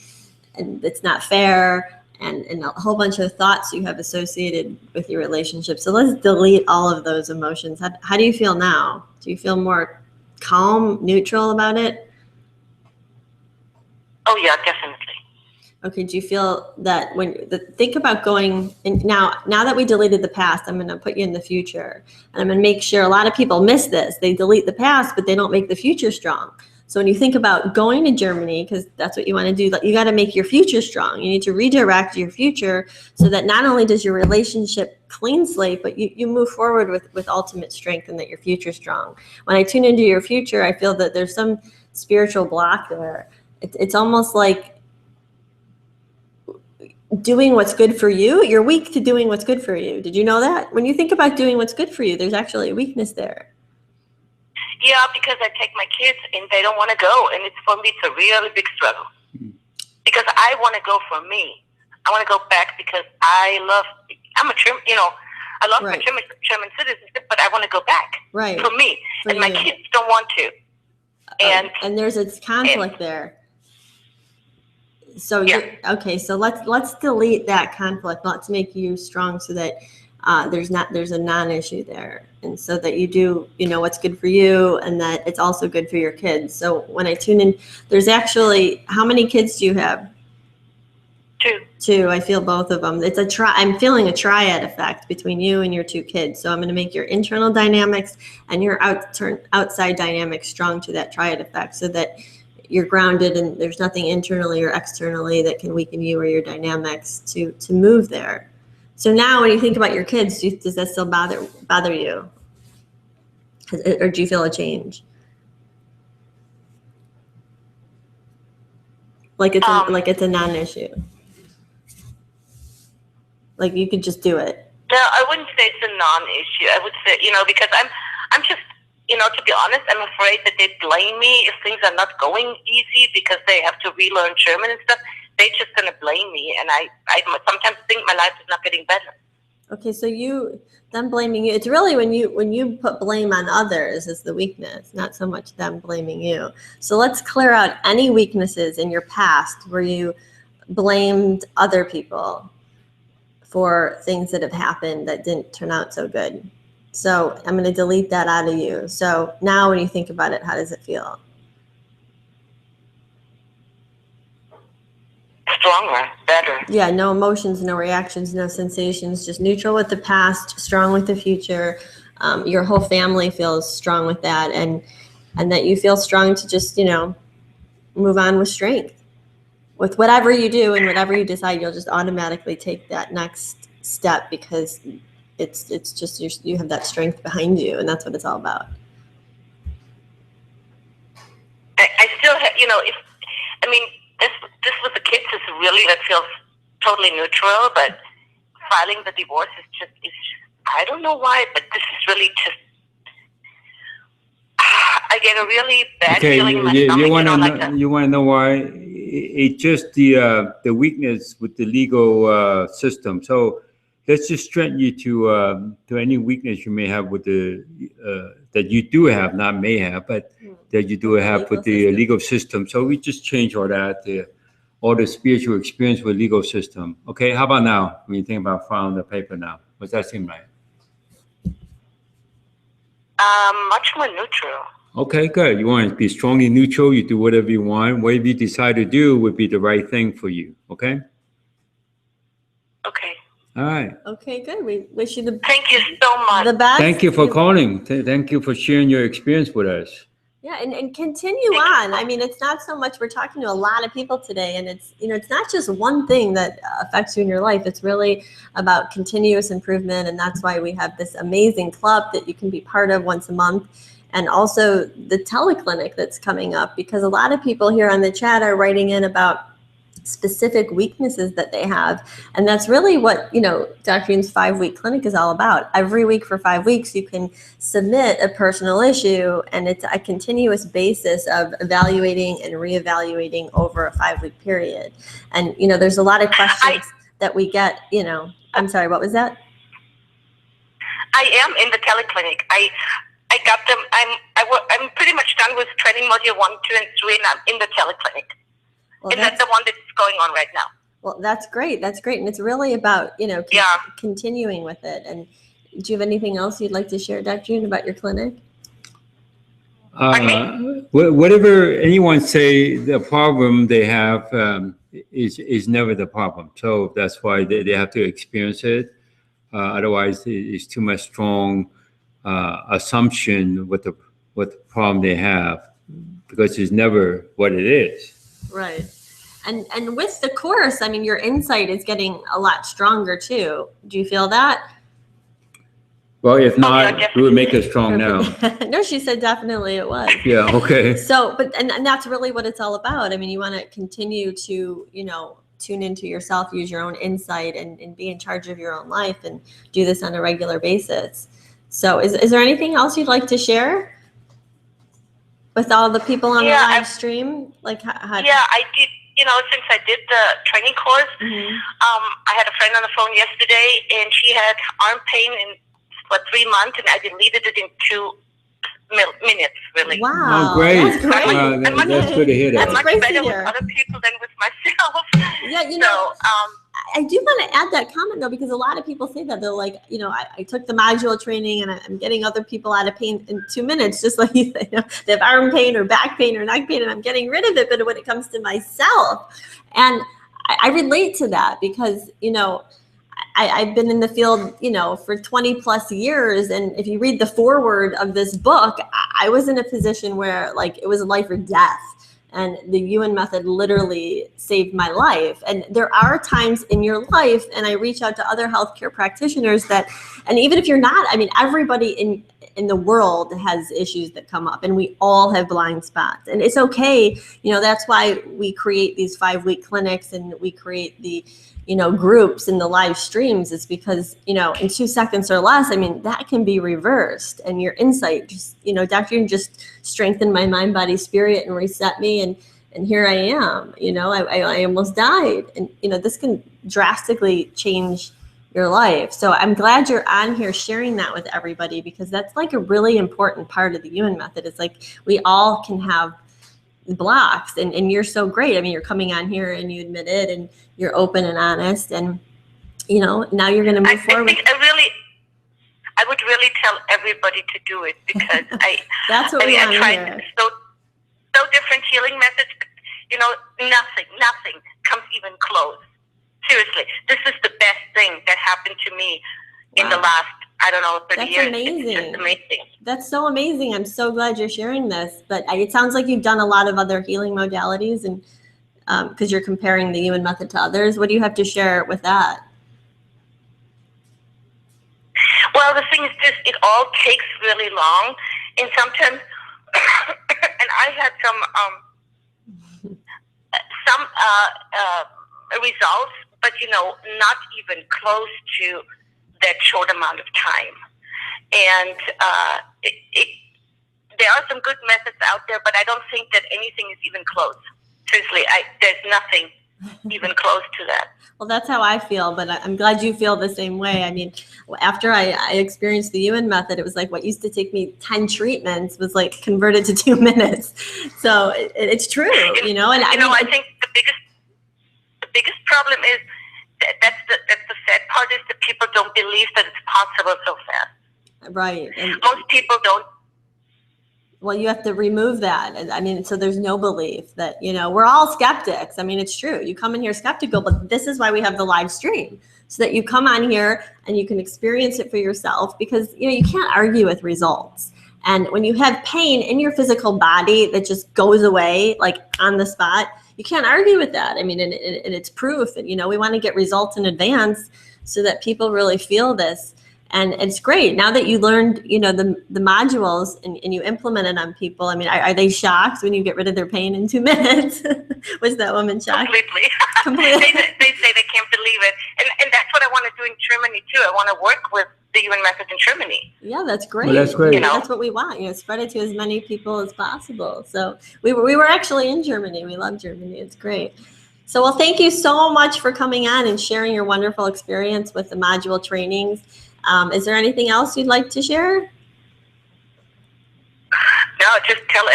it's not fair. And a whole bunch of thoughts you have associated with your relationship. So let's delete all of those emotions. How do you feel now? Do you feel more calm, neutral about it? Oh, yeah, definitely. Okay, do you feel that think about going, and now that we deleted the past, I'm going to put you in the future. And I'm going to make sure a lot of people miss this. They delete the past, but they don't make the future strong. So when you think about going to Germany, because that's what you want to do, you got to make your future strong. You need to redirect your future so that not only does your relationship clean slate, but you move forward with ultimate strength and that your future's strong. When I tune into your future, I feel that there's some spiritual block there. It's almost like doing what's good for you. You're weak to doing what's good for you. Did you know that? When you think about doing what's good for you, there's actually a weakness there. Yeah, because I take my kids and they don't want to go, and for me it's a really big struggle. because I want to go for me. I want to go back because I love Right. my German citizenship, but I want to go back Right. for me. For and my you. kids don't want to. And there's a conflict there. So Yeah. okay, so let's delete that conflict. Let's make you strong so that there's a non-issue there, and so that you do what's good for you, and that it's also good for your kids. So when I tune in, there's actually, how many kids do you have? Two. I feel both of them. I'm feeling a triad effect between you and your two kids. So I'm going to make your internal dynamics and your outside dynamics strong to that triad effect, so that you're grounded and there's nothing internally or externally that can weaken you or your dynamics to move there. So now when you think about your kids, does that still bother you? Or do you feel a change? Like it's a non-issue. Like you could just do it. No, I wouldn't say it's a non-issue. I would say, because I'm just, to be honest, I'm afraid that they blame me if things are not going easy because they have to relearn German and stuff. They're just going to blame me, and I sometimes think my life is not getting better. Okay, so them blaming you, it's really when you put blame on others is the weakness, not so much them blaming you. So let's clear out any weaknesses in your past where you blamed other people for things that have happened that didn't turn out so good. So I'm going to delete that out of you. So now when you think about it, how does it feel? Stronger, better. Yeah, no emotions, no reactions, no sensations, just neutral with the past, strong with the future. Your whole family feels strong with that, and that you feel strong to just, move on with strength. With whatever you do and whatever you decide, you'll just automatically take that next step because it's just you have that strength behind you, and that's what it's all about. I still have, this with the kids is really, that feels totally neutral, but filing the divorce is just I don't know why, but this is really just, I get a really bad feeling in my stomach. You want to know why? It's just the weakness with the legal system. So let's just strengthen you to any weakness you may have with the that you do have, not may have, but that you do have with the legal system. So we just change all that, all the spiritual experience with legal system. Okay, how about now? When you think about filing the paper now, does that seem right? Much more neutral. Okay, good. You want to be strongly neutral. You do whatever you want. Whatever you decide to do would be the right thing for you. Okay? Okay. All right. Okay, good. We wish you thank you so much. The best. Thank you for calling. Thank you for sharing your experience with us. Yeah, and continue on. I mean, it's not so much, we're talking to a lot of people today, and it's, it's not just one thing that affects you in your life. It's really about continuous improvement, and that's why we have this amazing club that you can be part of once a month, and also the teleclinic that's coming up, because a lot of people here on the chat are writing in about specific weaknesses that they have. And that's really what, Dr. Yuen's 5-week clinic is all about. Every week for 5 weeks, you can submit a personal issue, and it's a continuous basis of evaluating and reevaluating over a 5-week period. And, there's a lot of questions that we get, I'm sorry, what was that? I am in the teleclinic. I got them. I'm pretty much done with training module 1, 2, and 3, and I'm in the teleclinic. Well, and that's the one that's going on right now. Well, that's great. That's great. And it's really about, continuing with it. And do you have anything else you'd like to share, Dr. Yuen, about your clinic? Whatever anyone say, the problem they have is never the problem. So that's why they have to experience it. Otherwise, it's too much strong assumption what the problem they have, because it's never what it is. Right. And with the course, I mean, your insight is getting a lot stronger too. Do you feel that? Well, if not, it would make us strong now. No, she said definitely it was. Yeah, okay. So, and that's really what it's all about. I mean, you want to continue to, tune into yourself, use your own insight, and be in charge of your own life, and do this on a regular basis. So is there anything else you'd like to share with all the people on the live stream? Like, I did. since I did the training course, I had a friend on the phone yesterday, and she had arm pain for 3 months, and I deleted it in 2 minutes, really. Wow. Oh, great. That's great. Wow, that's good to hear that. That's Much great to better hear. with other people than with myself. Yeah, So, I do want to add that comment though, because a lot of people say that they're like, I took the module training and I'm getting other people out of pain in 2 minutes, just like you say, they have arm pain or back pain or neck pain and I'm getting rid of it. But when it comes to myself, and I relate to that because, I've been in the field, for 20 plus years. And if you read the foreword of this book, I was in a position where like it was life or death. And the Yuen method literally saved my life. And there are times in your life, and I reach out to other healthcare practitioners and even if you're not, everybody in the world has issues that come up, and we all have blind spots. And it's okay. That's why we create these 5-week clinics and we create the groups and the live streams. Is because, in 2 seconds or less, that can be reversed. And your insight just, Dr. Yuen just strengthened my mind, body, spirit and reset me. And here I am, I almost died. And, this can drastically change your life. So I'm glad you're on here sharing that with everybody, because that's like a really important part of the Yuen method. It's like we all can have blocks, and you're so great. You're coming on here and you admit it, and you're open and honest, and now you're going to move forward. I would really tell everybody to do it, because that's what we want to tried hear. So different healing methods, nothing comes even close. Seriously, this is the best thing that happened to me in the last, 30 years. Amazing. It's just amazing. That's so amazing. I'm so glad you're sharing this. But it sounds like you've done a lot of other healing modalities, and because you're comparing the Yuen method to others. What do you have to share with that? Well, the thing is this, it all takes really long, and sometimes, and I had some results, but not even close to that short amount of time. And there are some good methods out there, but I don't think that anything is even close. Seriously, there's nothing even close to that. Well, that's how I feel, but I'm glad you feel the same way. After I experienced the Yuen method, it was like what used to take me 10 treatments was like converted to 2 minutes. So it's true, And I think the biggest problem is that's the sad part, is that people don't believe that it's possible so fast. Right. And most people don't. Well, you have to remove that. So there's no belief that, we're all skeptics. It's true. You come in here skeptical, but this is why we have the live stream, so that you come on here and you can experience it for yourself, because, you can't argue with results. And when you have pain in your physical body that just goes away, like on the spot, you can't argue with that. And it's proof that, we want to get results in advance so that people really feel this. And it's great. Now that you learned, the modules and you implement it on people, are they shocked when you get rid of their pain in 2 minutes? Was that woman shocked? Completely. They say they can't believe it. And that's what I want to do in Germany, too. I want to work with the Yuen method in Germany. Yeah, that's great. Well, that's great. That's what we want, spread it to as many people as possible. So we were actually in Germany. We love Germany. It's great. So, well, thank you so much for coming on and sharing your wonderful experience with the module trainings. Is there anything else you'd like to share? No, just tell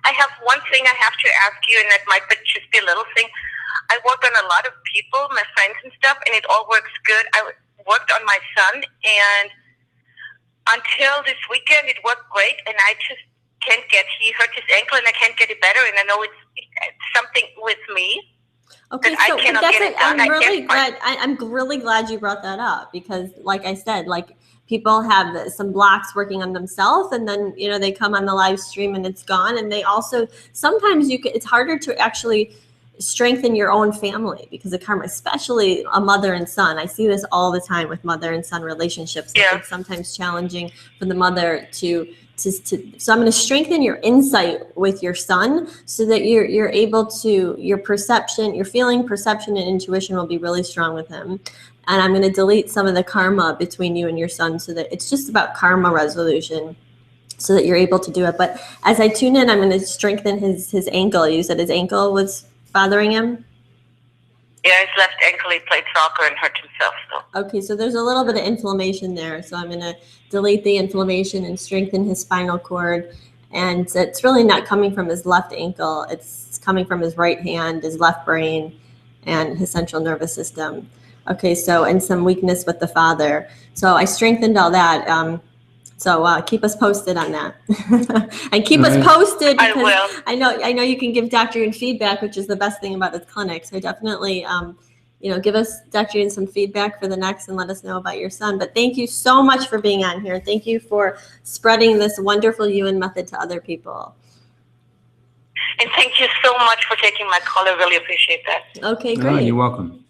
I have one thing I have to ask you, and that might just be a little thing. I work on a lot of people, my friends and stuff, and it all works good. I worked on my son, and until this weekend, it worked great, and I just can't he hurt his ankle, and I can't get it better, and I know it's something with me. Okay, so I'm really glad you brought that up, because like I said, people have some blocks working on themselves, and then, they come on the live stream and it's gone. And they also, sometimes it's harder to actually strengthen your own family because of karma, especially a mother and son. I see this all the time with mother and son relationships. Yeah. It's sometimes challenging for the mother so I'm going to strengthen your insight with your son so that you're able to, your perception, your feeling, perception, and intuition will be really strong with him. And I'm going to delete some of the karma between you and your son so that it's just about karma resolution. so that you're able to do it. But as I tune in, I'm going to strengthen his ankle. You said his ankle was bothering him? Yeah, his left ankle, he played soccer and hurt himself. So. Okay, so there's a little bit of inflammation there. So I'm going to delete the inflammation and strengthen his spinal cord. And it's really not coming from his left ankle. It's coming from his right hand, his left brain, and his central nervous system. Okay, so, and some weakness with the father. So I strengthened all that. So keep us posted on that. And keep us posted. I will. I know you can give Dr. Yuen feedback, which is the best thing about this clinic. So definitely, give us, Dr. Yuen, some feedback for the next and let us know about your son. But thank you so much for being on here. Thank you for spreading this wonderful Yuen method to other people. And thank you so much for taking my call. I really appreciate that. Okay, great. You're welcome.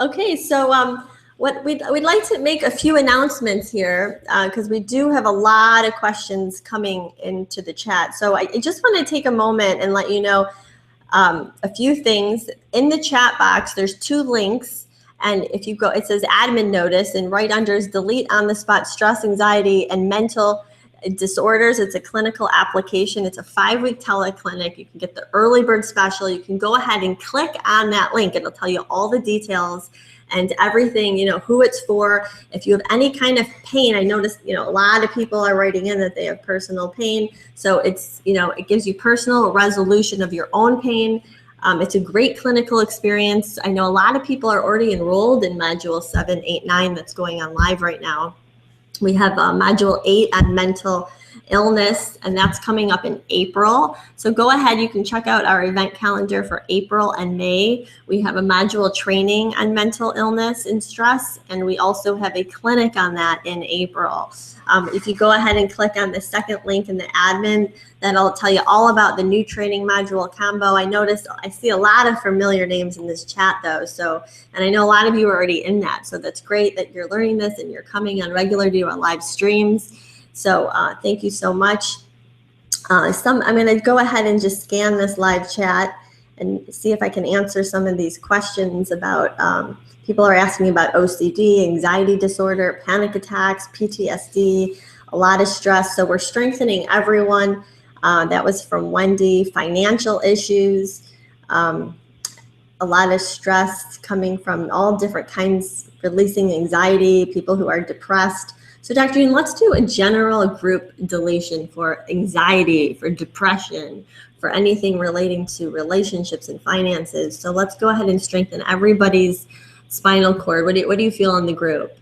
Okay, so what we'd like to make a few announcements here because we do have a lot of questions coming into the chat. So I just want to take a moment and let you know a few things. In the chat box, there's 2 links. And if you go, it says admin notice, and right under is delete on the spot stress, anxiety, and mental disorders. It's a clinical application. It's a 5-week teleclinic. You can get the early bird special. You can go ahead and click on that link. It'll tell you all the details and everything, who it's for. If you have any kind of pain, I noticed, a lot of people are writing in that they have personal pain. So it's, it gives you personal resolution of your own pain. It's a great clinical experience. I know a lot of people are already enrolled in module 7, 8, 9 that's going on live right now. We have module 8 on mental illness, and that's coming up in April. So go ahead, you can check out our event calendar for April and May. We have a module training on mental illness and stress, and we also have a clinic on that in April. If you go ahead and click on the second link in the admin, that'll tell you all about the new training module combo. I see a lot of familiar names in this chat though. And I know a lot of you are already in that. So that's great that you're learning this and you're coming on regular to our live streams. So thank you so much. I'm going to go ahead and just scan this live chat and see if I can answer some of these questions about, people are asking about OCD, anxiety disorder, panic attacks, PTSD, a lot of stress. So we're strengthening everyone. That was from Wendy. Financial issues, a lot of stress coming from all different kinds, releasing anxiety, people who are depressed. So Dr. Yuen, let's do a general group deletion for anxiety, for depression, for anything relating to relationships and finances. So let's go ahead and strengthen everybody's spinal cord. What do you feel in the group?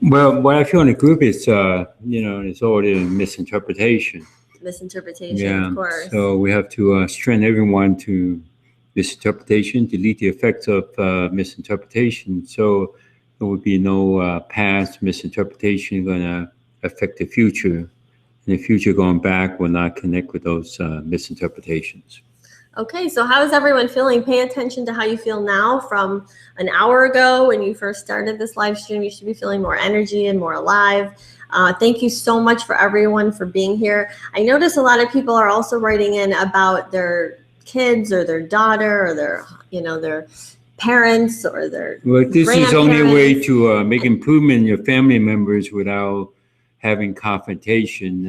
Well, what I feel in the group is, it's already a misinterpretation. Misinterpretation, of course. So we have to strengthen everyone to misinterpretation, delete the effects of misinterpretation. So there would be no past misinterpretation going to affect the future. And the future going back will not connect with those misinterpretations. Okay, so how is everyone feeling? Pay attention to how you feel now from an hour ago when you first started this live stream. You should be feeling more energy and more alive. Thank you so much for everyone for being here. I notice a lot of people are also writing in about their kids or their daughter or their parents or their this is only a way to make improvement in your family members without having confrontation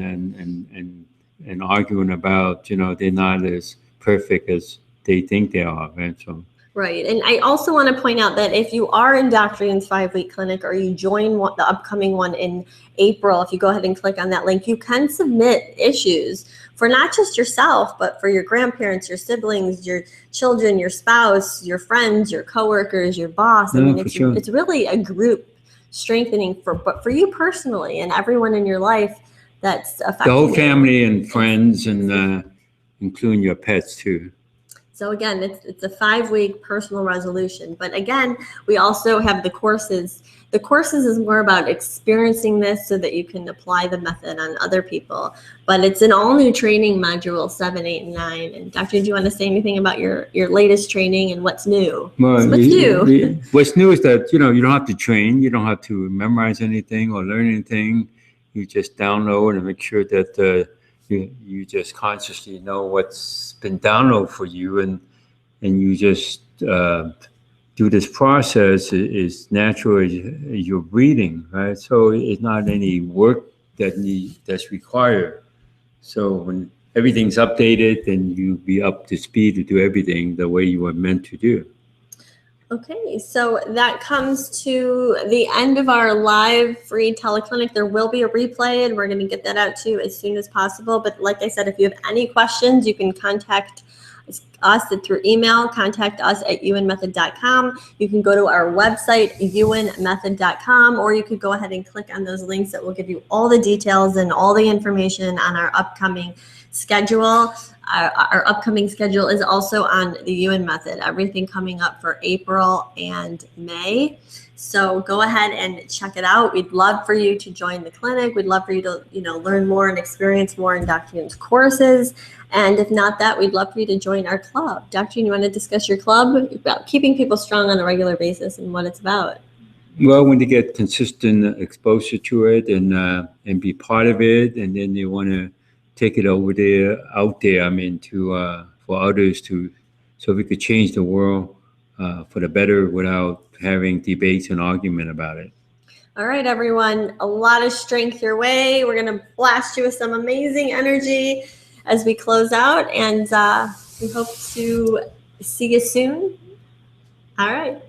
and arguing about, they're not as perfect as they think they are, right? So. Right. And I also want to point out that if you are in Dr. Yuen's 5-week clinic or you join the upcoming one in April, if you go ahead and click on that link, you can submit issues for not just yourself, but for your grandparents, your siblings, your children, your spouse, your friends, your coworkers, your boss. I mean, it's really a group strengthening but for you personally and everyone in your life that's affecting the whole family and friends and including your pets too. So again, it's a 5-week personal resolution. But again, we also have the courses. The courses is more about experiencing this so that you can apply the method on other people. But it's an all-new training module 7, 8, and 9. And Dr. do you want to say anything about your latest training and what's new? Well, what's new? What's new is that, you don't have to train. You don't have to memorize anything or learn anything. You just download and make sure that you just consciously know what's been downloaded for you, and you just do this process is natural as you're breathing, right? So it's not any work that's required. So when everything's updated, then you be up to speed to do everything the way you were meant to do. Okay, so that comes to the end of our live free teleclinic. There will be a replay, and we're going to get that out to you as soon as possible. But like I said, if you have any questions, you can contact us through email. Contact us at yuenmethod.com. You can go to our website, yuenmethod.com, or you could go ahead and click on those links that will give you all the details and all the information on our upcoming schedule. Our upcoming schedule is also on the Yuen Method, everything coming up for April and May. So go ahead and check it out. We'd love for you to join the clinic. We'd love for you to, learn more and experience more in Dr. Yuen's courses. And if not that, we'd love for you to join our club. Dr. Yuen, you want to discuss your club about keeping people strong on a regular basis and what it's about? Well, when they get consistent exposure to it and be part of it, and then they want to take it out there, for others so we could change the world for the better without having debates and argument about it. All right, everyone, a lot of strength your way. We're going to blast you with some amazing energy as we close out, and we hope to see you soon. All right.